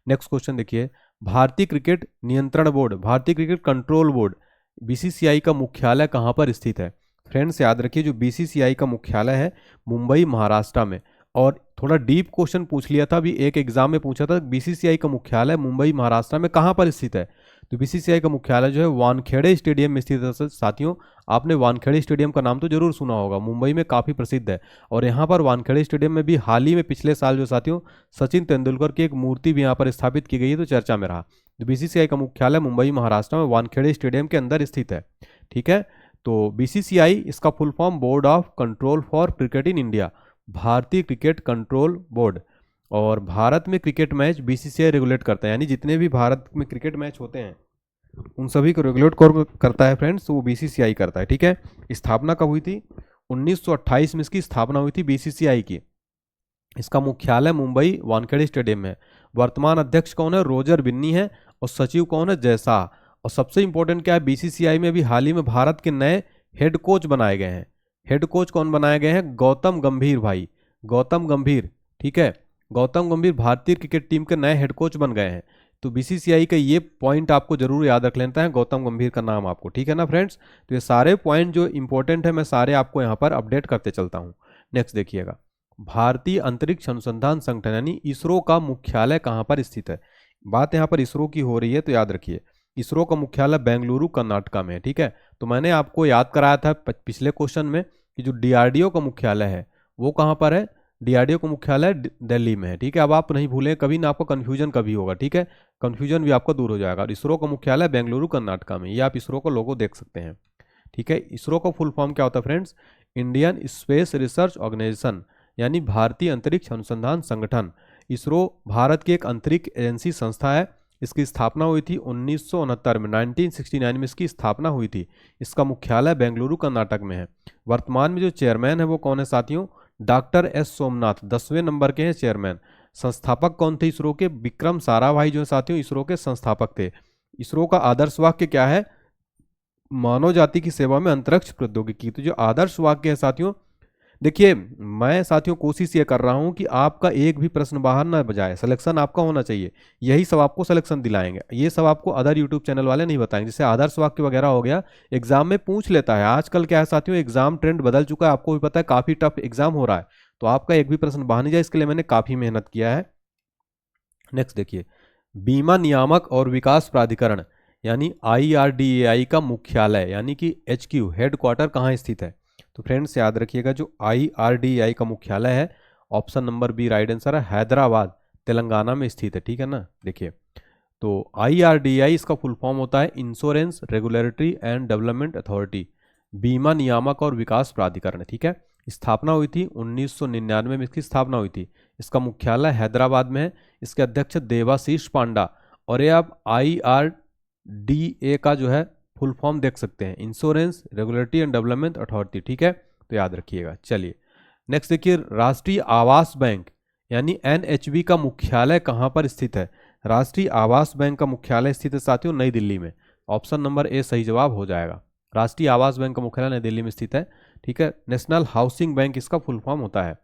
नेक्स्ट क्वेश्चन देखिए, भारतीय क्रिकेट नियंत्रण बोर्ड, भारतीय क्रिकेट कंट्रोल बोर्ड बीसीसीआई का मुख्यालय कहाँ पर स्थित है? फ्रेंड्स याद रखिए, जो बीसीसीआई का मुख्यालय है मुंबई महाराष्ट्र में। और थोड़ा डीप क्वेश्चन पूछ लिया था अभी एक एग्जाम में, पूछा था बीसीसीआई का मुख्यालय मुंबई महाराष्ट्र में कहाँ पर स्थित है? तो बीसीसीआई का मुख्यालय जो है वानखेड़े स्टेडियम में स्थित है। साथियों आपने वानखेड़े स्टेडियम का नाम तो जरूर सुना होगा, मुंबई में काफ़ी प्रसिद्ध है। और यहाँ पर वानखेड़े स्टेडियम में भी हाल ही में पिछले साल जो साथियों सचिन तेंदुलकर की एक मूर्ति भी यहाँ पर स्थापित की गई है, तो चर्चा में रहा। तो बीसीसीआई का मुख्यालय मुंबई महाराष्ट्र में वानखेड़े स्टेडियम के अंदर स्थित है। ठीक है, तो बीसीसीआई इसका full form board of control for cricket in India, भारतीय क्रिकेट कंट्रोल बोर्ड। और भारत में क्रिकेट मैच बीसीसीआई रेगुलेट करता है, यानी जितने भी भारत में क्रिकेट मैच होते हैं उन सभी को रेगुलेट करता है फ्रेंड्स, तो वो बीसीसीआई करता है। ठीक है, स्थापना कब हुई थी? 1928 में इसकी स्थापना हुई थी बीसीसीआई की। इसका मुख्यालय मुंबई वानखेड़े स्टेडियम में है। वर्तमान अध्यक्ष कौन है? रोजर बिन्नी है। और सचिव कौन है? जयशाह। और सबसे इंपॉर्टेंट क्या है, बीसीसीआई में भी हाल ही में भारत के नए हेड कोच बनाए गए हैं। हेड कोच कौन बनाए गए हैं? गौतम गंभीर भाई, गौतम गंभीर। ठीक है, गौतम गंभीर भारतीय क्रिकेट टीम के नए हेड कोच बन गए हैं। तो बीसीसीआई का ये पॉइंट आपको जरूर याद रख लेना है, गौतम गंभीर का नाम आपको। ठीक है ना फ्रेंड्स, तो ये सारे पॉइंट जो इंपॉर्टेंट है मैं सारे आपको यहाँ पर अपडेट करते चलता हूँ। नेक्स्ट देखिएगा, भारतीय अंतरिक्ष अनुसंधान संगठन यानी इसरो का मुख्यालय कहाँ पर स्थित है? बात यहाँ पर इसरो की हो रही है, तो याद रखिए इसरो का मुख्यालय बेंगलुरु कर्नाटका में है। ठीक है, तो मैंने आपको याद कराया था पिछले क्वेश्चन में कि जो डीआरडीओ का मुख्यालय है वो कहाँ पर है? डीआरडीओ का मुख्यालय दिल्ली में है। ठीक है, अब आप नहीं भूलें कभी ना, आपको कन्फ्यूजन कभी होगा। ठीक है, कन्फ्यूजन भी आपका दूर हो जाएगा। और इसरो का मुख्यालय बेंगलुरु कर्नाटका में, ये आप इसरो का लोगो देख सकते हैं। ठीक है, इसरो का फुल फॉर्म क्या होता है friends? Indian space research organisation, यानी भारतीय अंतरिक्ष अनुसंधान संगठन। इसरो भारत की एक अंतरिक्ष एजेंसी संस्था है। इसकी स्थापना हुई थी 1969 में, 1969 में इसकी स्थापना हुई थी। इसका मुख्यालय बेंगलुरु कर्नाटक में है। वर्तमान में जो चेयरमैन है वो कौन है साथियों? डॉक्टर एस सोमनाथ, 10वें नंबर के हैं चेयरमैन। संस्थापक कौन थे इसरो के? विक्रम साराभाई जो साथियों इसरो के संस्थापक थे। इसरो का आदर्श वाक्य क्या है? मानव जाति की सेवा में अंतरिक्ष प्रौद्योगिकी। तो जो आदर्श वाक्य है साथियों, देखिए मैं साथियों कोशिश ये कर रहा हूं कि आपका एक भी प्रश्न बाहर ना बजाए, सिलेक्शन आपका होना चाहिए, यही सब आपको सिलेक्शन दिलाएंगे। ये सब आपको अदर यूट्यूब चैनल वाले नहीं बताएंगे। जैसे आदर्श वाक्य वगैरह हो गया, एग्जाम में पूछ लेता है। आजकल क्या है साथियों, एग्जाम ट्रेंड बदल चुका है, आपको भी पता है, काफी टफ एग्जाम हो रहा है। तो आपका एक भी प्रश्न बाहर नहीं जाए, इसके लिए मैंने काफी मेहनत किया है। नेक्स्ट देखिए, बीमा नियामक और विकास प्राधिकरण यानी IRDAI का मुख्यालय यानी कि HQ हेडक्वार्टर कहाँ स्थित है? तो फ्रेंड्स याद रखिएगा, जो IRDAI का मुख्यालय है, option number B right answer है, हैदराबाद तेलंगाना में स्थित है। ठीक है ना, देखिए तो IRDAI इसका फुल फॉर्म होता है insurance regulatory and development authority, बीमा नियामक और विकास प्राधिकरण। ठीक है, स्थापना हुई थी 1999 में इसकी स्थापना हुई थी। इसका मुख्यालय हैदराबाद में है। इसके अध्यक्ष देवाशीष पांडा। और ये आप IRDA का जो है फुल फॉर्म देख सकते हैं, insurance regulatory and development authority. ठीक है, तो याद रखिएगा। चलिए नेक्स्ट देखिए, राष्ट्रीय आवास बैंक यानी NHB का मुख्यालय कहाँ पर स्थित है? राष्ट्रीय आवास बैंक का मुख्यालय स्थित है साथियों नई दिल्ली में। ऑप्शन नंबर ए सही जवाब हो जाएगा। राष्ट्रीय आवास बैंक का मुख्यालय नई दिल्ली में स्थित है। ठीक है, नेशनल हाउसिंग बैंक इसका फुल फॉर्म होता है।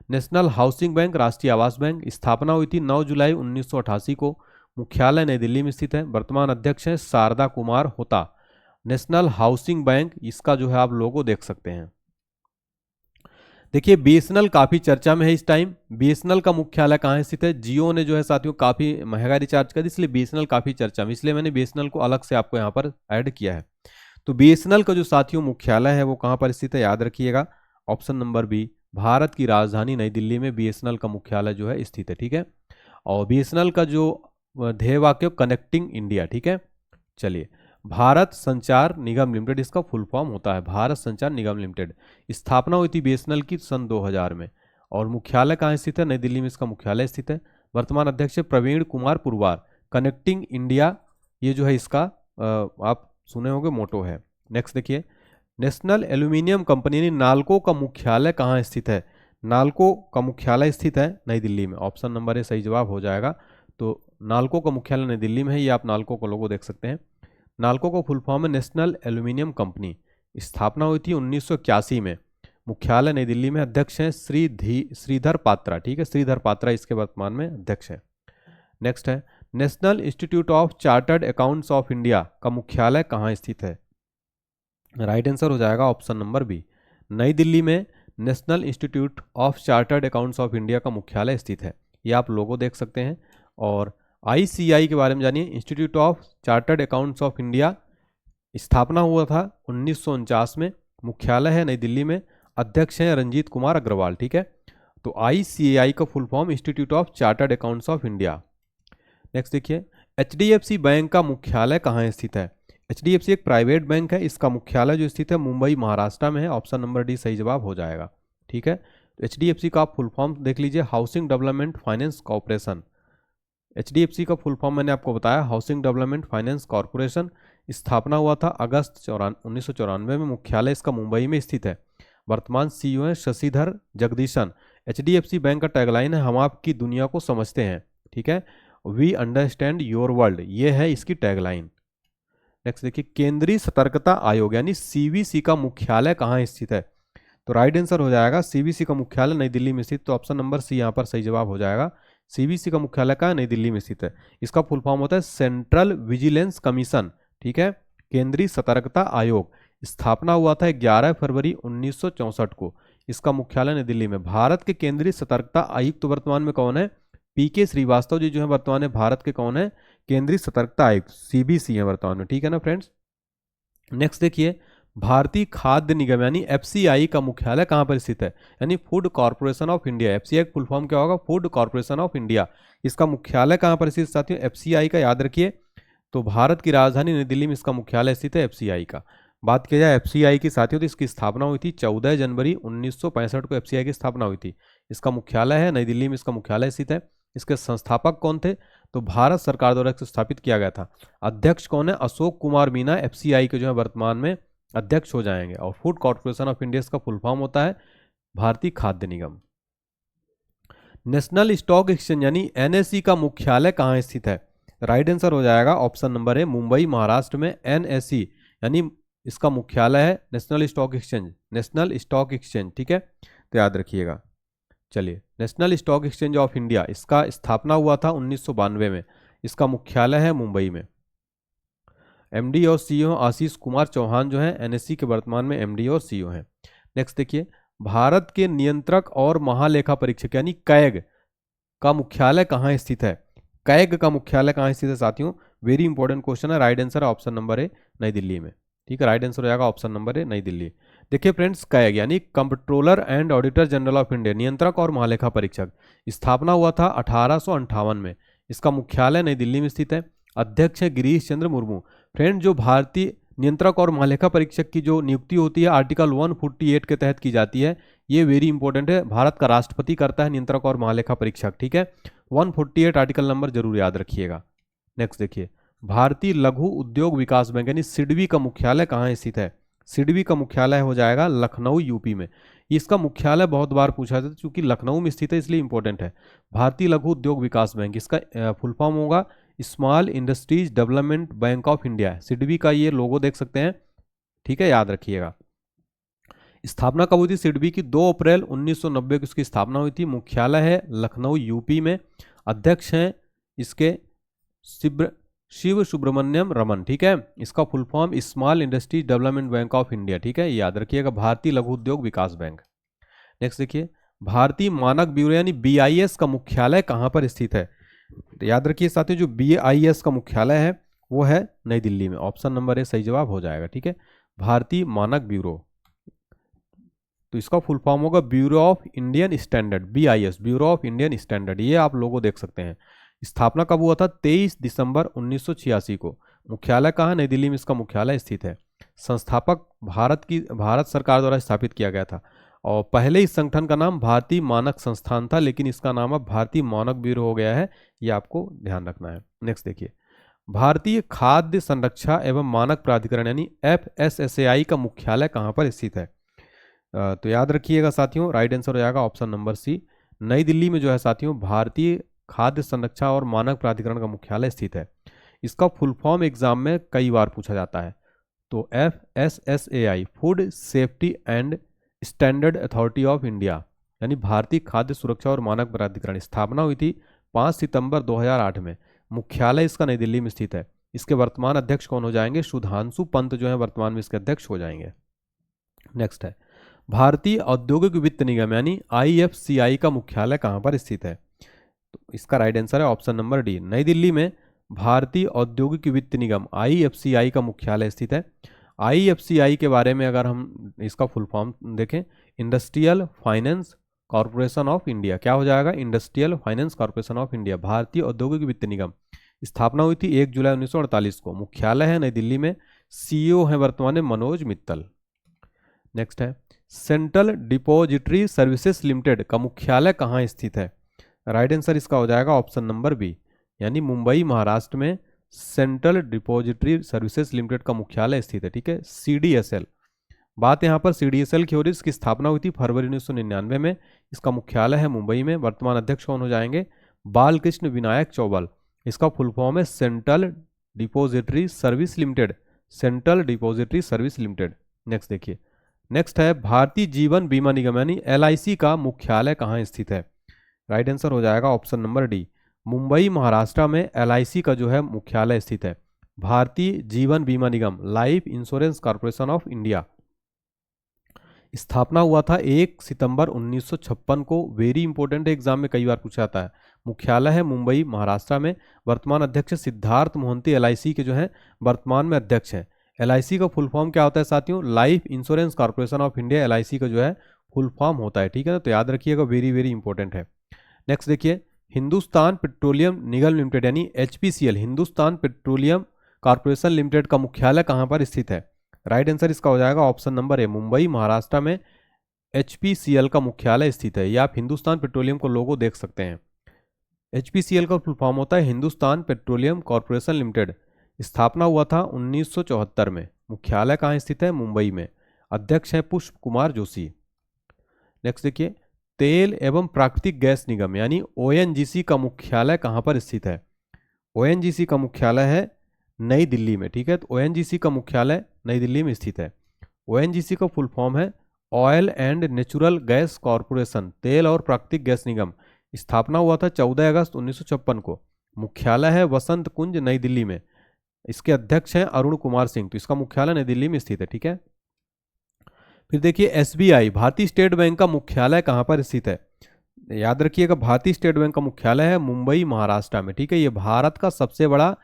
नेशनल हाउसिंग बैंक, राष्ट्रीय आवास बैंक, स्थापना हुई थी 9 जुलाई 1988 को। मुख्यालय नई दिल्ली में स्थित है। वर्तमान अध्यक्ष हैं शारदा कुमार होता। नेशनल हाउसिंग बैंक, इसका जो है आप लोगो देख सकते हैं। देखिए बीएसएनएल काफी चर्चा में है इस टाइम। बीएसएनएल का मुख्यालय कहाँ स्थित है? जियो ने जो है साथियों काफी महंगा रिचार्ज कर दी, इसलिए बीएसएनएल काफी चर्चा में, इसलिए मैंने बीएसएनएल को अलग से आपको यहाँ पर ऐड किया है। तो बीएसएनएल का जो साथियों मुख्यालय है वो कहाँ पर स्थित है, याद रखिएगा, ऑप्शन नंबर बी, भारत की राजधानी नई दिल्ली में बीएसएनएल का मुख्यालय जो है स्थित है। ठीक है, और बीएसएनएल का जो ध्येय वाक्य कनेक्टिंग इंडिया। ठीक है, चलिए, भारत संचार निगम लिमिटेड इसका फुल फॉर्म होता है, भारत संचार निगम लिमिटेड। स्थापना हुई थी बीएसएनएल की सन 2000 में, और मुख्यालय कहाँ स्थित है? नई दिल्ली में इसका मुख्यालय स्थित है। वर्तमान अध्यक्ष है प्रवीण कुमार पुरवार। कनेक्टिंग इंडिया ये जो है इसका आप सुने होंगे मोटो है। नेक्स्ट देखिए, नेशनल एल्यूमिनियम कंपनी यानी नाल्को का मुख्यालय कहाँ स्थित है? नाल्को का मुख्यालय स्थित है नई दिल्ली में। ऑप्शन नंबर ए सही जवाब हो जाएगा। तो नाल्को का मुख्यालय नई दिल्ली में है, ये आप नाल्को का लोगो देख सकते हैं। नाल्को का फुल फॉर्म है नेशनल एल्यूमिनियम कंपनी। स्थापना हुई थी 1981 में। मुख्यालय नई दिल्ली में। अध्यक्ष हैं श्रीधर पात्रा। ठीक है, श्रीधर पात्रा इसके वर्तमान में अध्यक्ष है। नेक्स्ट है, national institute of chartered accounts of India का मुख्यालय कहाँ स्थित है? राइट आंसर हो जाएगा ऑप्शन नंबर बी, नई दिल्ली में national institute of chartered accounts of India का मुख्यालय स्थित है। ये आप लोगो देख सकते हैं। और आईसीआई के बारे में जानिए, institute of chartered accounts of India. स्थापना हुआ था 1949 में। मुख्यालय है नई दिल्ली में। अध्यक्ष हैं रंजीत कुमार अग्रवाल। ठीक है, तो आईसीएआई का full form institute of chartered accounts of India. Next देखिए, एचडीएफसी बैंक का मुख्यालय कहाँ स्थित है? एचडीएफसी एक प्राइवेट बैंक है, इसका मुख्यालय जो स्थित है मुंबई महाराष्ट्र में है। ऑप्शन नंबर डी सही जवाब हो जाएगा। ठीक है, तो एचडीएफसी का आप फुल फॉर्म देख लीजिए, housing development finance corporation. HDFC का फुल फॉर्म मैंने आपको बताया, हाउसिंग डेवलपमेंट फाइनेंस कॉर्पोरेशन। स्थापना हुआ था अगस्त 1994 में। मुख्यालय इसका मुंबई में स्थित है। वर्तमान सीईओ हैं शशिधर जगदीशन। एचडीएफसी बैंक का टैगलाइन है, हम आपकी दुनिया को समझते हैं। ठीक है, वी अंडरस्टैंड योर वर्ल्ड, ये है इसकी टैगलाइन। नेक्स्ट देखिए, केंद्रीय सतर्कता आयोग यानी सीवीसी का मुख्यालय कहाँ स्थित है? तो राइट आंसर हो जाएगा, सीवीसी का मुख्यालय नई दिल्ली में स्थित। तो ऑप्शन नंबर सी यहाँ पर सही जवाब हो जाएगा। सीवीसी का मुख्यालय कहाँ? नई दिल्ली में स्थित है। इसका फुल फॉर्म होता है सेंट्रल विजिलेंस कमीशन। ठीक है, केंद्रीय सतर्कता आयोग। स्थापना हुआ था 11 फरवरी 1964 को। इसका मुख्यालय नई दिल्ली में। भारत के केंद्रीय सतर्कता आयुक्त वर्तमान में कौन है? पीके श्रीवास्तव जी जो है वर्तमान में भारत के कौन है? केंद्रीय सतर्कता आयुक्त, सीबीसी है वर्तमान में। ठीक है ना फ्रेंड्स। नेक्स्ट देखिए, भारतीय खाद्य निगम यानी एफसीआई का मुख्यालय कहाँ पर स्थित है? यानी food corporation of India. FCI का फुल फॉर्म क्या होगा? Food corporation of India. इसका मुख्यालय कहाँ पर स्थित साथियों? एफसीआई का याद रखिए। तो भारत की राजधानी नई दिल्ली में इसका मुख्यालय स्थित है एफसीआई का। बात किया जाए एफसीआई की साथियों, तो इसकी स्थापना हुई थी 14 जनवरी 1965 को। एफसीआई की स्थापना हुई थी। इसका मुख्यालय है नई दिल्ली में, इसका मुख्यालय स्थित है। इसके संस्थापक कौन थे? तो भारत सरकार द्वारा स्थापित किया गया था। अध्यक्ष कौन है? अशोक कुमार मीना एफसीआई के जो है वर्तमान में अध्यक्ष हो जाएंगे। और फूड कॉर्पोरेशन ऑफ इंडिया का फुल फॉर्म होता है भारतीय खाद्य निगम। नेशनल स्टॉक एक्सचेंज यानी एनएसई का मुख्यालय कहाँ स्थित है? राइट आंसर हो जाएगा ऑप्शन नंबर है मुंबई महाराष्ट्र में। एनएसई यानी इसका मुख्यालय है national stock exchange, national stock exchange. ठीक है, तो याद रखिएगा। चलिए, national stock exchange of India, इसका स्थापना हुआ था 1992 में। इसका मुख्यालय है मुंबई में। एमडी और सीईओ आशीष कुमार चौहान जो है एनएसई के वर्तमान में एमडी और सीईओ हैं। नेक्स्ट देखिए, भारत के नियंत्रक और महालेखा परीक्षक यानी कैग का मुख्यालय कहाँ स्थित है? कैग का मुख्यालय कहाँ स्थित है साथियों? वेरी इंपॉर्टेंट क्वेश्चन है। राइट आंसर है ऑप्शन नंबर ए, नई दिल्ली में। ठीक है, राइट आंसर हो जाएगा ऑप्शन नंबर ए, नई दिल्ली। देखिए फ्रेंड्स, कैग यानी controller and auditor general of India, नियंत्रक और महालेखा परीक्षक। स्थापना हुआ था 1858 में। इसका मुख्यालय नई दिल्ली में स्थित है। अध्यक्ष है गिरीश चंद्र मुर्मू। फ्रेंड, जो भारतीय नियंत्रक और महालेखा परीक्षक की जो नियुक्ति होती है आर्टिकल 148 के तहत की जाती है। ये वेरी इंपॉर्टेंट है। भारत का राष्ट्रपति करता है नियंत्रक और महालेखा परीक्षक। ठीक है, 148 आर्टिकल नंबर जरूर याद रखिएगा। नेक्स्ट देखिए, भारतीय लघु उद्योग विकास बैंक यानी सिडबी का मुख्यालय कहाँ स्थित है? सिडबी का मुख्यालय हो जाएगा लखनऊ यूपी में। इसका मुख्यालय बहुत बार पूछा जाता है, क्योंकि लखनऊ में स्थित है इसलिए इंपॉर्टेंट है। भारतीय लघु उद्योग विकास बैंक, इसका फुल फॉर्म होगा small industries development bank of India. SIDBI का ये लोगो देख सकते हैं। ठीक है, याद रखिएगा। स्थापना कब हुई थी सिडबी की? 2 अप्रैल 1990 को इसकी स्थापना हुई थी। मुख्यालय है लखनऊ यूपी में। अध्यक्ष हैं इसके शिव सुब्रमण्यम रमन, ठीक है। इसका full form small industries development bank of India, ठीक है, याद रखिएगा, भारतीय लघु उद्योग विकास बैंक। नेक्स्ट देखिए, भारतीय मानक ब्यूरो यानी BIS का मुख्यालय कहां पर स्थित है? तो याद रखिए साथियों, जो BIS का मुख्यालय है वो है नई दिल्ली में। ऑप्शन नंबर ए सही जवाब हो जाएगा, ठीक है। भारतीय मानक ब्यूरो, तो इसका फुल फॉर्म होगा bureau of Indian standard, BIS, bureau of Indian standard. ये आप लोगों देख सकते हैं। स्थापना कब हुआ था? 23 दिसंबर 1986 को। मुख्यालय कहाँ? नई दिल्ली में इसका मुख्यालय स्थित है। संस्थापक भारत सरकार द्वारा स्थापित किया गया था और पहले इस संगठन का नाम भारतीय मानक संस्थान था, लेकिन इसका नाम अब भारतीय मानक ब्यूरो हो गया है। ये आपको ध्यान रखना है। नेक्स्ट देखिए, भारतीय खाद्य संरक्षा एवं मानक प्राधिकरण यानी FSSAI का मुख्यालय कहाँ पर स्थित है? तो याद रखिएगा साथियों, राइट आंसर हो जाएगा ऑप्शन नंबर सी, नई दिल्ली में जो है साथियों भारतीय खाद्य संरक्षा और मानक प्राधिकरण का मुख्यालय स्थित है। इसका फुल फॉर्म एग्जाम में कई बार पूछा जाता है। तो FSSAI, food safety and standard authority of India, यानी भारतीय खाद्य सुरक्षा और मानक प्राधिकरण। स्थापना हुई थी 5 सितंबर 2008 में। मुख्यालय इसका नई दिल्ली में स्थित है। इसके वर्तमान अध्यक्ष कौन हो जाएंगे? सुधांशु पंत जो है वर्तमान में इसके अध्यक्ष हो जाएंगे। नेक्स्ट है, भारतीय औद्योगिक वित्त निगम यानी IFCI का मुख्यालय कहां पर स्थित है? तो इसका राइट आंसर है ऑप्शन नंबर डी, नई दिल्ली में भारतीय औद्योगिक वित्त निगम IFCI का मुख्यालय स्थित है। IFCI के बारे में अगर हम इसका फुल फॉर्म देखें, industrial finance corporation of India, क्या हो जाएगा? Industrial finance corporation of India, भारतीय औद्योगिक वित्त निगम। स्थापना हुई थी 1 जुलाई 1948 को। मुख्यालय है नई दिल्ली में। CEO है वर्तमान में मनोज मित्तल। नेक्स्ट है, सेंट्रल डिपॉजिटरी सर्विसेज लिमिटेड का मुख्यालय कहाँ स्थित है? राइट आंसर इसका हो जाएगा ऑप्शन नंबर बी, यानी मुंबई महाराष्ट्र में सेंट्रल डिपॉजिटरी सर्विसेज लिमिटेड का मुख्यालय स्थित है, ठीक है, CDSL। बात यहाँ पर CDSL की हो रही है। इसकी स्थापना हुई थी फरवरी 1999 में। इसका मुख्यालय है मुंबई में। वर्तमान अध्यक्ष कौन हो जाएंगे? बालकृष्ण विनायक चौबल। इसका फुल फॉर्म है central depository service limited, central depository service limited. Next देखिए, नेक्स्ट है भारतीय जीवन बीमा निगम यानी LIC का मुख्यालय कहाँ स्थित है? राइट आंसर हो जाएगा option number D, Mumbai Maharashtra में LIC का जो है मुख्यालय स्थित है। भारतीय जीवन बीमा निगम, life insurance corporation of India. स्थापना हुआ था 1 सितंबर 1956 को। वेरी इंपॉर्टेंट एग्जाम में कई बार पूछा जाता है। मुख्यालय है मुंबई महाराष्ट्र में। वर्तमान अध्यक्ष सिद्धार्थ मोहंती LIC के जो है वर्तमान में अध्यक्ष हैं। LIC का फुल फॉर्म क्या होता है साथियों? Life insurance corporation of India LIC का जो है फुल फॉर्म होता है, ठीक है ना, तो याद रखिएगा, वेरी वेरी इंपॉर्टेंट है। नेक्स्ट देखिए, हिंदुस्तान पेट्रोलियम निगम लिमिटेड यानी HPCL, Hindustan petroleum corporation limited का मुख्यालय कहाँ पर स्थित है? राइट आंसर इसका हो जाएगा option number A, Mumbai Maharashtra में HPCL का मुख्यालय स्थित है। ये आप हिंदुस्तान पेट्रोलियम को लोगो देख सकते हैं। HPCL का फुल फॉर्म होता है हिंदुस्तान पेट्रोलियम कॉर्पोरेशन लिमिटेड। स्थापना हुआ था 1974 में। मुख्यालय कहाँ स्थित है? मुंबई में। अध्यक्ष है पुष्प कुमार जोशी। नेक्स्ट देखिए, तेल एवं प्राकृतिक गैस निगम यानी ONGC का मुख्यालय कहाँ पर स्थित है? ONGC का मुख्यालय है नई दिल्ली में, ठीक है, तो ONGC का मुख्यालय नई दिल्ली में स्थित है। ONGC का फुल फॉर्म है oil and natural gas corporation, तेल और प्राकृतिक गैस निगम। स्थापना हुआ था 14 अगस्त 1956 को। मुख्यालय है वसंत कुंज नई दिल्ली में। इसके अध्यक्ष हैं अरुण कुमार सिंह, तो इसका मुख्यालय नई दिल्ली में स्थित है, ठीक है। फिर देखिए SBI, भारतीय स्टेट बैंक का मुख्यालय कहाँ पर स्थित है? याद रखिएगा, भारतीय स्टेट बैंक का मुख्यालय है मुंबई महाराष्ट्र में, ठीक है। ये भारत का सबसे बड़ा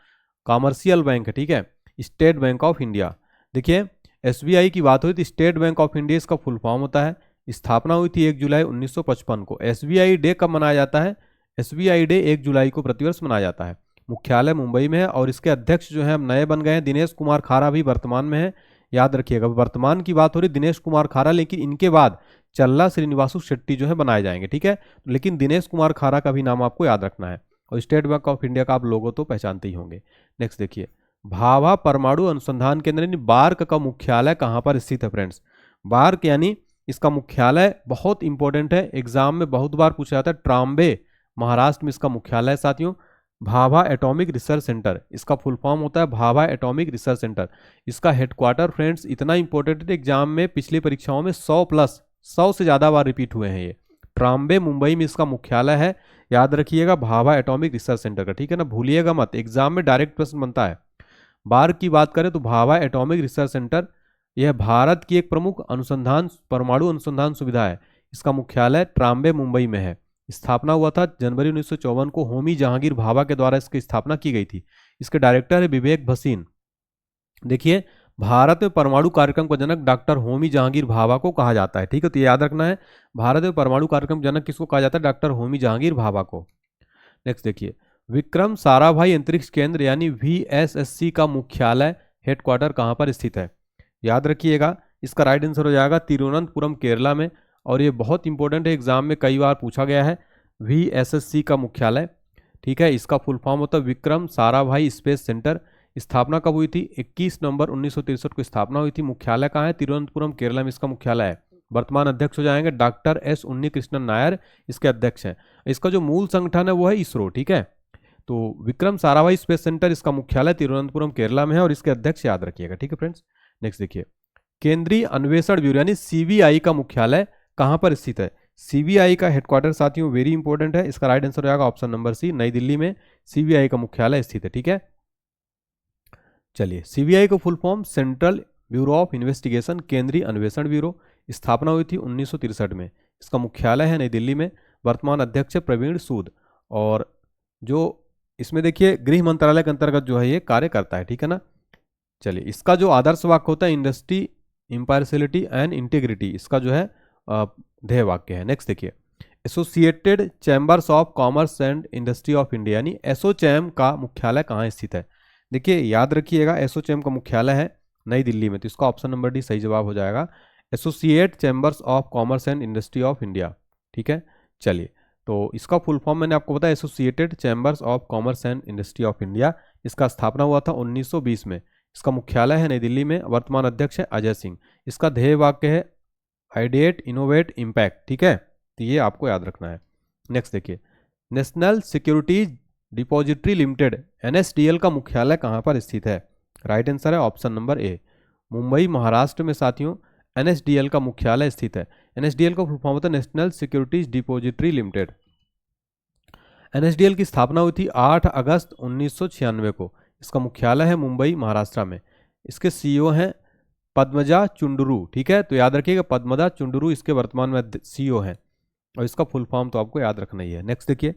कॉमर्शियल बैंक है, ठीक है, स्टेट बैंक ऑफ इंडिया। देखिए SBI की बात हुई तो स्टेट बैंक ऑफ इंडिया इसका फुल फॉर्म होता है। स्थापना हुई थी 1 जुलाई 1955 को। SBI डे कब मनाया जाता है? SBI डे 1 जुलाई को प्रतिवर्ष मनाया जाता है। मुख्यालय मुंबई में है और इसके अध्यक्ष जो है अब नए बन गए हैं, दिनेश कुमार खारा भी वर्तमान में है। याद रखिएगा, वर्तमान की बात हो रही दिनेश कुमार खारा, लेकिन इनके बाद चल्ला श्रीनिवासु शेट्टी जो है बनाए जाएंगे, ठीक है, लेकिन दिनेश कुमार खारा का भी नाम आपको याद रखना है। और स्टेट बैंक ऑफ इंडिया का आप लोगों तो पहचानते ही होंगे। नेक्स्ट देखिए, भाभा परमाणु अनुसंधान केंद्र यानी बार्क का मुख्यालय कहाँ पर स्थित है फ्रेंड्स? बार्क यानी इसका मुख्यालय बहुत इंपॉर्टेंट है, एग्जाम में बहुत बार पूछा जाता है। ट्राम्बे महाराष्ट्र में इसका मुख्यालय है साथियों। भाभा एटॉमिक रिसर्च सेंटर, इसका फुल फॉर्म होता है भाभा एटॉमिक रिसर्च सेंटर। इसका हेडक्वार्टर फ्रेंड्स इतना इंपॉर्टेंट है, एग्जाम में पिछली परीक्षाओं में 100 से ज़्यादा बार रिपीट हुए हैं ये। ट्राम्बे मुंबई में इसका मुख्यालय है। याद रखिएगा भाभा एटॉमिक रिसर्च सेंटर का, ठीक है ना, भूलिएगा मत, एग्जाम में डायरेक्ट प्रश्न बनता है। बार की बात करें तो भाभा एटॉमिक रिसर्च सेंटर यह भारत की एक प्रमुख अनुसंधान परमाणु अनुसंधान सुविधा है। इसका मुख्यालय ट्राम्बे मुंबई में है। स्थापना हुआ था जनवरी 1954 को होमी जहांगीर भाभा के द्वारा इसकी स्थापना की गई थी। इसके डायरेक्टर है विवेक भसीन। देखिए, भारत में परमाणु कार्यक्रम का जनक डॉक्टर होमी जहांगीर भाभा को कहा जाता है, ठीक है, तो याद रखना है, भारत में परमाणु कार्यक्रम जनक किसको कहा जाता है? डॉक्टर होमी जहांगीर भाभा को। नेक्स्ट देखिए, विक्रम साराभाई अंतरिक्ष केंद्र यानी VSSC का मुख्यालय हेडक्वार्टर कहाँ पर स्थित है? याद रखिएगा, इसका राइट आंसर हो जाएगा तिरुवनंतपुरम केरला में, और ये बहुत इंपॉर्टेंट है, एग्जाम में कई बार पूछा गया है। VSSC का मुख्यालय, ठीक है, इसका फुल फॉर्म होता है विक्रम साराभाई स्पेस सेंटर। स्थापना कब हुई थी? 21 नवंबर 1963 को स्थापना हुई थी। मुख्यालय कहाँ है? तिरुवनंतपुरम केरला में इसका मुख्यालय है। वर्तमान अध्यक्ष हो जाएंगे डॉक्टर S उन्नीकृष्णन नायर, इसके अध्यक्ष हैं। इसका जो मूल संगठन है वो है इसरो, ठीक है। तो विक्रम साराभाई स्पेस सेंटर, इसका मुख्यालय तिरुवनंतपुरम केरला में है, और इसके अध्यक्ष याद रखिएगा, ठीक है फ्रेंड्स। नेक्स्ट देखिए, केंद्रीय अन्वेषण ब्यूरो यानी CBI का मुख्यालय कहाँ पर स्थित है? CBI का हेडक्वार्टर साथियों वेरी इंपॉर्टेंट है, इसका राइट आंसर हो जाएगा ऑप्शन नंबर सी, नई दिल्ली में CBI का मुख्यालय स्थित है, ठीक है। चलिए, CBI का full form central bureau of investigation, केंद्रीय अन्वेषण ब्यूरो। स्थापना हुई थी 1963 में। इसका मुख्यालय है नई दिल्ली में। वर्तमान अध्यक्ष है प्रवीण सूद, और जो इसमें देखिए गृह मंत्रालय के अंतर्गत जो है ये कार्य करता है, ठीक है ना। चलिए, इसका जो आदर्श वाक्य होता है इंडस्ट्री इम्पार्शियलिटी एंड इंटीग्रिटी, इसका जो है ध्येय वाक्य है। नेक्स्ट देखिए, associated chambers of commerce and industry of India यानी एसोचैम का मुख्यालय कहाँ स्थित है? देखिए, याद रखिएगा, एसोचैम का मुख्यालय है नई दिल्ली में, तो इसका ऑप्शन नंबर डी सही जवाब हो जाएगा, associate chambers of commerce and industry of India, ठीक है। चलिए, तो इसका फुल फॉर्म मैंने आपको बताया, associated chambers of commerce and industry of India. इसका स्थापना हुआ था 1920 में। इसका मुख्यालय है नई दिल्ली में। वर्तमान अध्यक्ष है अजय सिंह। इसका ध्येय वाक्य है आइडिएट इनोवेट इम्पैक्ट, ठीक है, तो ये आपको याद रखना है। नेक्स्ट देखिए, national securities depository limited NSDL का मुख्यालय कहाँ पर स्थित है? राइट आंसर है option number A, Mumbai Maharashtra में साथियों NSDL का मुख्यालय स्थित है। NSDL का फुल फॉर्म होता है national securities depository limited. NSDL की स्थापना हुई थी 8 अगस्त 1996 को। इसका मुख्यालय है मुंबई महाराष्ट्र में। इसके CEO हैं पद्मजा चुंडरू, ठीक है, तो याद रखिएगा पद्मजा चुंडरू इसके वर्तमान में CEO हैं, और इसका फुल फॉर्म तो आपको याद रखना ही है। नेक्स्ट देखिए,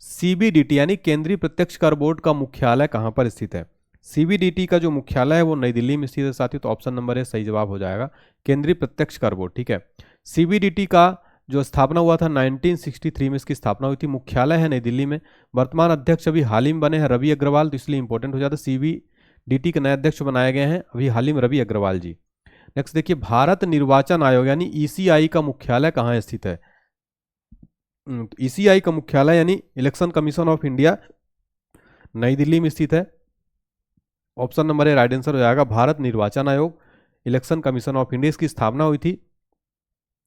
CBDT यानी केंद्रीय प्रत्यक्ष कर बोर्ड का मुख्यालय कहाँ पर स्थित है? CBDT का जो मुख्यालय है वो नई दिल्ली में स्थित है साथियों, तो ऑप्शन नंबर ए सही जवाब हो जाएगा, केंद्रीय प्रत्यक्ष कर बोर्ड, ठीक है। CBDT का जो स्थापना हुआ था 1963 में इसकी स्थापना हुई थी। मुख्यालय है नई दिल्ली में। वर्तमान अध्यक्ष अभी हाल ही में बने हैं रवि अग्रवाल, तो इसलिए इंपॉर्टेंट हो जाता है। CBDT के नए अध्यक्ष बनाए गए हैं अभी हाल ही में रवि अग्रवाल जी। नेक्स्ट देखिए, भारत निर्वाचन आयोग यानी ECI का मुख्यालय कहाँ स्थित है? ECI का मुख्यालय यानी इलेक्शन कमीशन ऑफ इंडिया नई दिल्ली में स्थित है। Option number A right answer हो जाएगा, भारत निर्वाचन आयोग इलेक्शन कमीशन ऑफ इंडिया। इसकी स्थापना हुई थी,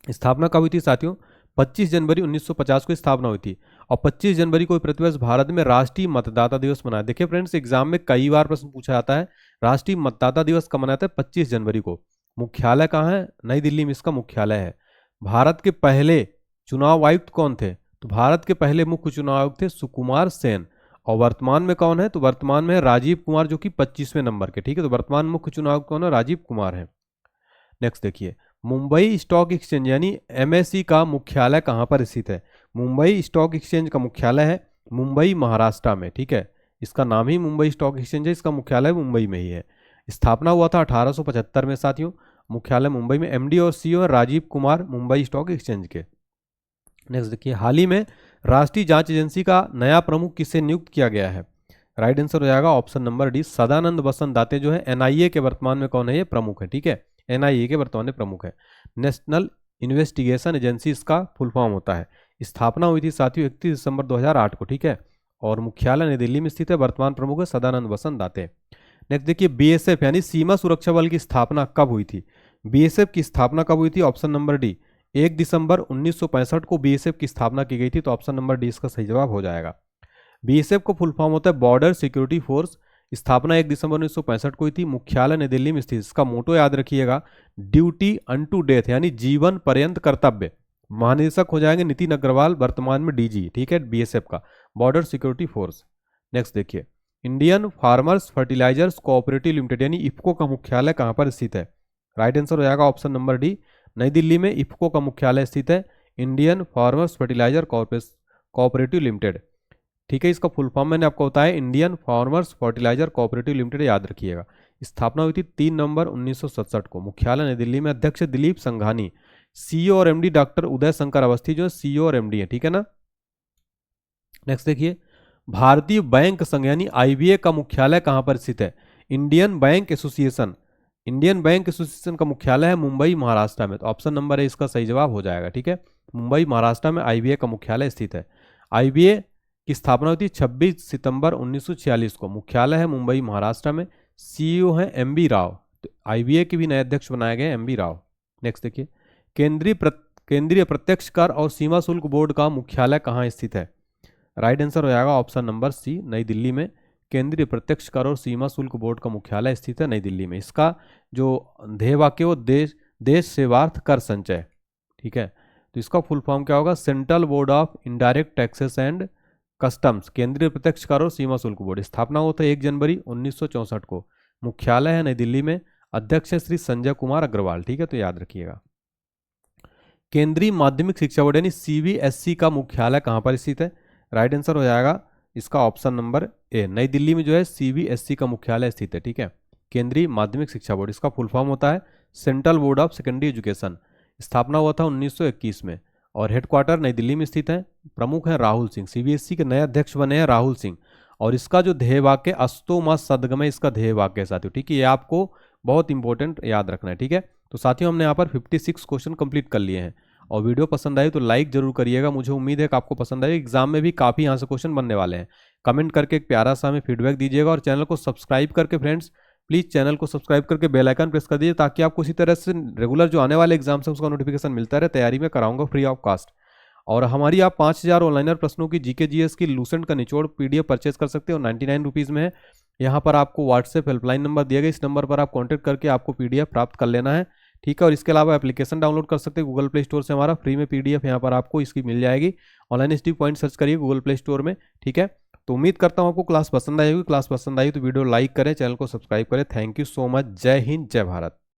स्थापना कब हुई थी साथियों? 25 जनवरी 1950 को स्थापना हुई थी, और 25 जनवरी को प्रतिवर्ष भारत में राष्ट्रीय मतदाता दिवस मनाया। देखिए फ्रेंड्स, एग्जाम में कई बार प्रश्न पूछा जाता है, राष्ट्रीय मतदाता दिवस कब मनाते हैं? 25 जनवरी को। मुख्यालय कहाँ है? नई दिल्ली में इसका मुख्यालय है। भारत के पहले चुनाव आयुक्त कौन थे? तो भारत के पहले मुख्य चुनाव आयुक्त थे सुकुमार सेन, और वर्तमान में कौन है? तो वर्तमान में राजीव कुमार, जो कि 25वें नंबर के, ठीक है, तो वर्तमान मुख्य चुनाव आयुक्त कौन है? राजीव कुमार है। नेक्स्ट देखिए, मुंबई स्टॉक एक्सचेंज यानी MSE का मुख्यालय कहाँ पर स्थित है? मुंबई स्टॉक एक्सचेंज का मुख्यालय है मुंबई महाराष्ट्र में, ठीक है, इसका नाम ही मुंबई स्टॉक एक्सचेंज है, इसका मुख्यालय मुंबई में ही है। स्थापना हुआ था 1875 में साथियों। मुख्यालय मुंबई में। MD और CEO है राजीव कुमार, मुंबई स्टॉक एक्सचेंज के। नेक्स्ट देखिए, हाल ही में राष्ट्रीय जांच एजेंसी का नया प्रमुख किसे नियुक्त किया गया है? राइट आंसर हो जाएगा ऑप्शन नंबर डी, सदानंद वसंत दाते जो है NIA के वर्तमान में कौन है? ये प्रमुख है, ठीक है, NIA के वर्तमान में प्रमुख है। नेशनल इन्वेस्टिगेशन एजेंसी इसका फुल फॉर्म होता है। स्थापना हुई थी साथियों 31 दिसंबर 2008 को, ठीक है, और मुख्यालय नई दिल्ली में स्थित है। वर्तमान प्रमुख है सदानंद वसंत दाते। नेक्स्ट देखिए, BSF यानी सीमा सुरक्षा बल की स्थापना कब हुई थी? BSF की स्थापना कब हुई थी? ऑप्शन नंबर डी, 1 दिसंबर 1965 को BSF की स्थापना की गई थी, तो ऑप्शन नंबर डी इसका सही जवाब हो जाएगा। बीएसएफ को फुल फॉर्म होता है बॉर्डर सिक्योरिटी फोर्स। स्थापना 1 दिसंबर 1965 को हुई थी। मुख्यालय नई दिल्ली में स्थित। इसका मोटो याद रखिएगा, ड्यूटी अनटू डेथ, यानी जीवन पर्यंत कर्तव्य। महानिदेशक हो जाएंगे नितिन अग्रवाल, वर्तमान में डीजी, ठीक है, बीएसएफ का, बॉर्डर सिक्योरिटी फोर्स। नेक्स्ट देखिए, Indian farmers fertilisers cooperative limited यानी इफको का मुख्यालय कहां पर स्थित है? राइट आंसर हो जाएगा ऑप्शन नंबर डी, नई दिल्ली में इफको का मुख्यालय स्थित है, Indian farmers fertiliser cooperative limited, ठीक है। इसका फुल फॉर्म मैंने आपको बताया, Indian farmers fertiliser cooperative limited, याद रखिएगा। स्थापना हुई थी 3 नवंबर 1967 को। मुख्यालय नई दिल्ली में। अध्यक्ष दिलीप संघानी। सीईओ और एमडी डॉक्टर उदय शंकर अवस्थी जो सीईओ और एमडी है, ठीक है ना। नेक्स्ट देखिए, भारतीय बैंक संघ यानी आईबीए का मुख्यालय कहां पर स्थित है? Indian bank association. Indian bank association का मुख्यालय है मुंबई, महाराष्ट्र में। तो ऑप्शन नंबर ए इसका सही जवाब हो जाएगा, ठीक है। मुंबई, महाराष्ट्र में आईबीए का मुख्यालय स्थित है। आईबीए की स्थापना हुई थी 26 सितंबर 1946 को। मुख्यालय है मुंबई, महाराष्ट्र में। सीईओ है एमबी राव। तो आईबीए के भी नए अध्यक्ष बनाए गए एमबी राव। नेक्स्ट देखिए, केंद्रीय प्रत्यक्ष कर और सीमा शुल्क बोर्ड का मुख्यालय कहाँ स्थित है? राइट आंसर हो जाएगा ऑप्शन नंबर सी, नई दिल्ली में। केंद्रीय प्रत्यक्ष कर और सीमा शुल्क बोर्ड का मुख्यालय स्थित है नई दिल्ली में। इसका जो ध्येय वाक्य वो देश सेवार्थ कर संचय, ठीक है। तो इसका फुल फॉर्म क्या होगा? Central board of indirect taxes and customs, केंद्रीय प्रत्यक्ष कर और सीमा शुल्क बोर्ड। स्थापना हुआ था 1 जनवरी 1964 को। मुख्यालय है नई दिल्ली में। अध्यक्ष है श्री संजय कुमार अग्रवाल, ठीक है, तो याद रखिएगा। केंद्रीय माध्यमिक शिक्षा बोर्ड यानी सीबीएसई का मुख्यालय कहां पर स्थित है? राइट आंसर हो जाएगा इसका ऑप्शन नंबर ए, नई दिल्ली में जो है सीबीएसई का मुख्यालय स्थित है, ठीक है। केंद्रीय माध्यमिक शिक्षा बोर्ड, इसका फुल फॉर्म होता है central board of secondary education. स्थापना हुआ था 1921 में और हेडक्वार्टर नई दिल्ली में स्थित है। प्रमुख है राहुल सिंह। सीबीएसई के नए अध्यक्ष बने हैं राहुल सिंह। और इसका जो ध्येय वाक्य अस्तो मा सद्गमय, इसका ध्येय वाक्य है साथियों, ठीक है। ये आपको बहुत इंपॉर्टेंट याद रखना है, ठीक है। तो साथियों हमने यहाँ पर 56 क्वेश्चन कंप्लीट कर लिए हैं। और वीडियो पसंद आई तो लाइक जरूर करिएगा। मुझे उम्मीद है कि आपको पसंद आएगा। एग्जाम में भी काफ़ी यहाँ से क्वेश्चन बनने वाले हैं। कमेंट करके एक प्यारा सा हमें फीडबैक दीजिएगा और चैनल को सब्सक्राइब करके फ्रेंड्स प्लीज़ चैनल को सब्सक्राइब करके बेल आइकन प्रेस कर दीजिए, ताकि आपको इसी तरह से रेगुलर जो आने वाले एग्जाम्स हैं उसका नोटिफिकेशन मिलता रहे। तैयारी में कराऊंगा फ्री ऑफ कास्ट। और हमारी आप 5000 ऑनलाइनर प्रश्नों की जीके जीएस की लूसेंट का निचोड़ पीडीएफ परचेज कर सकते हो, 99 रुपीज़ में है। यहाँ पर आपको व्हाट्सएप हेल्पलाइन नंबर दिया गया, इस नंबर पर आप कॉन्टैक्ट करके आपको पीडीएफ प्राप्त कर लेना है, ठीक है। और इसके अलावा एप्लीकेशन डाउनलोड कर सकते हैं गूगल प्ले स्टोर से। हमारा फ्री में पीडीएफ यहाँ पर आपको इसकी मिल जाएगी। ऑनलाइन एसटी पॉइंट सर्च करिए गूगल प्ले स्टोर में, ठीक है। तो उम्मीद करता हूँ आपको क्लास पसंद आई होगी। क्लास पसंद आई तो वीडियो लाइक करें, चैनल को सब्सक्राइब करें। Thank you so much. जय हिंद, जय भारत।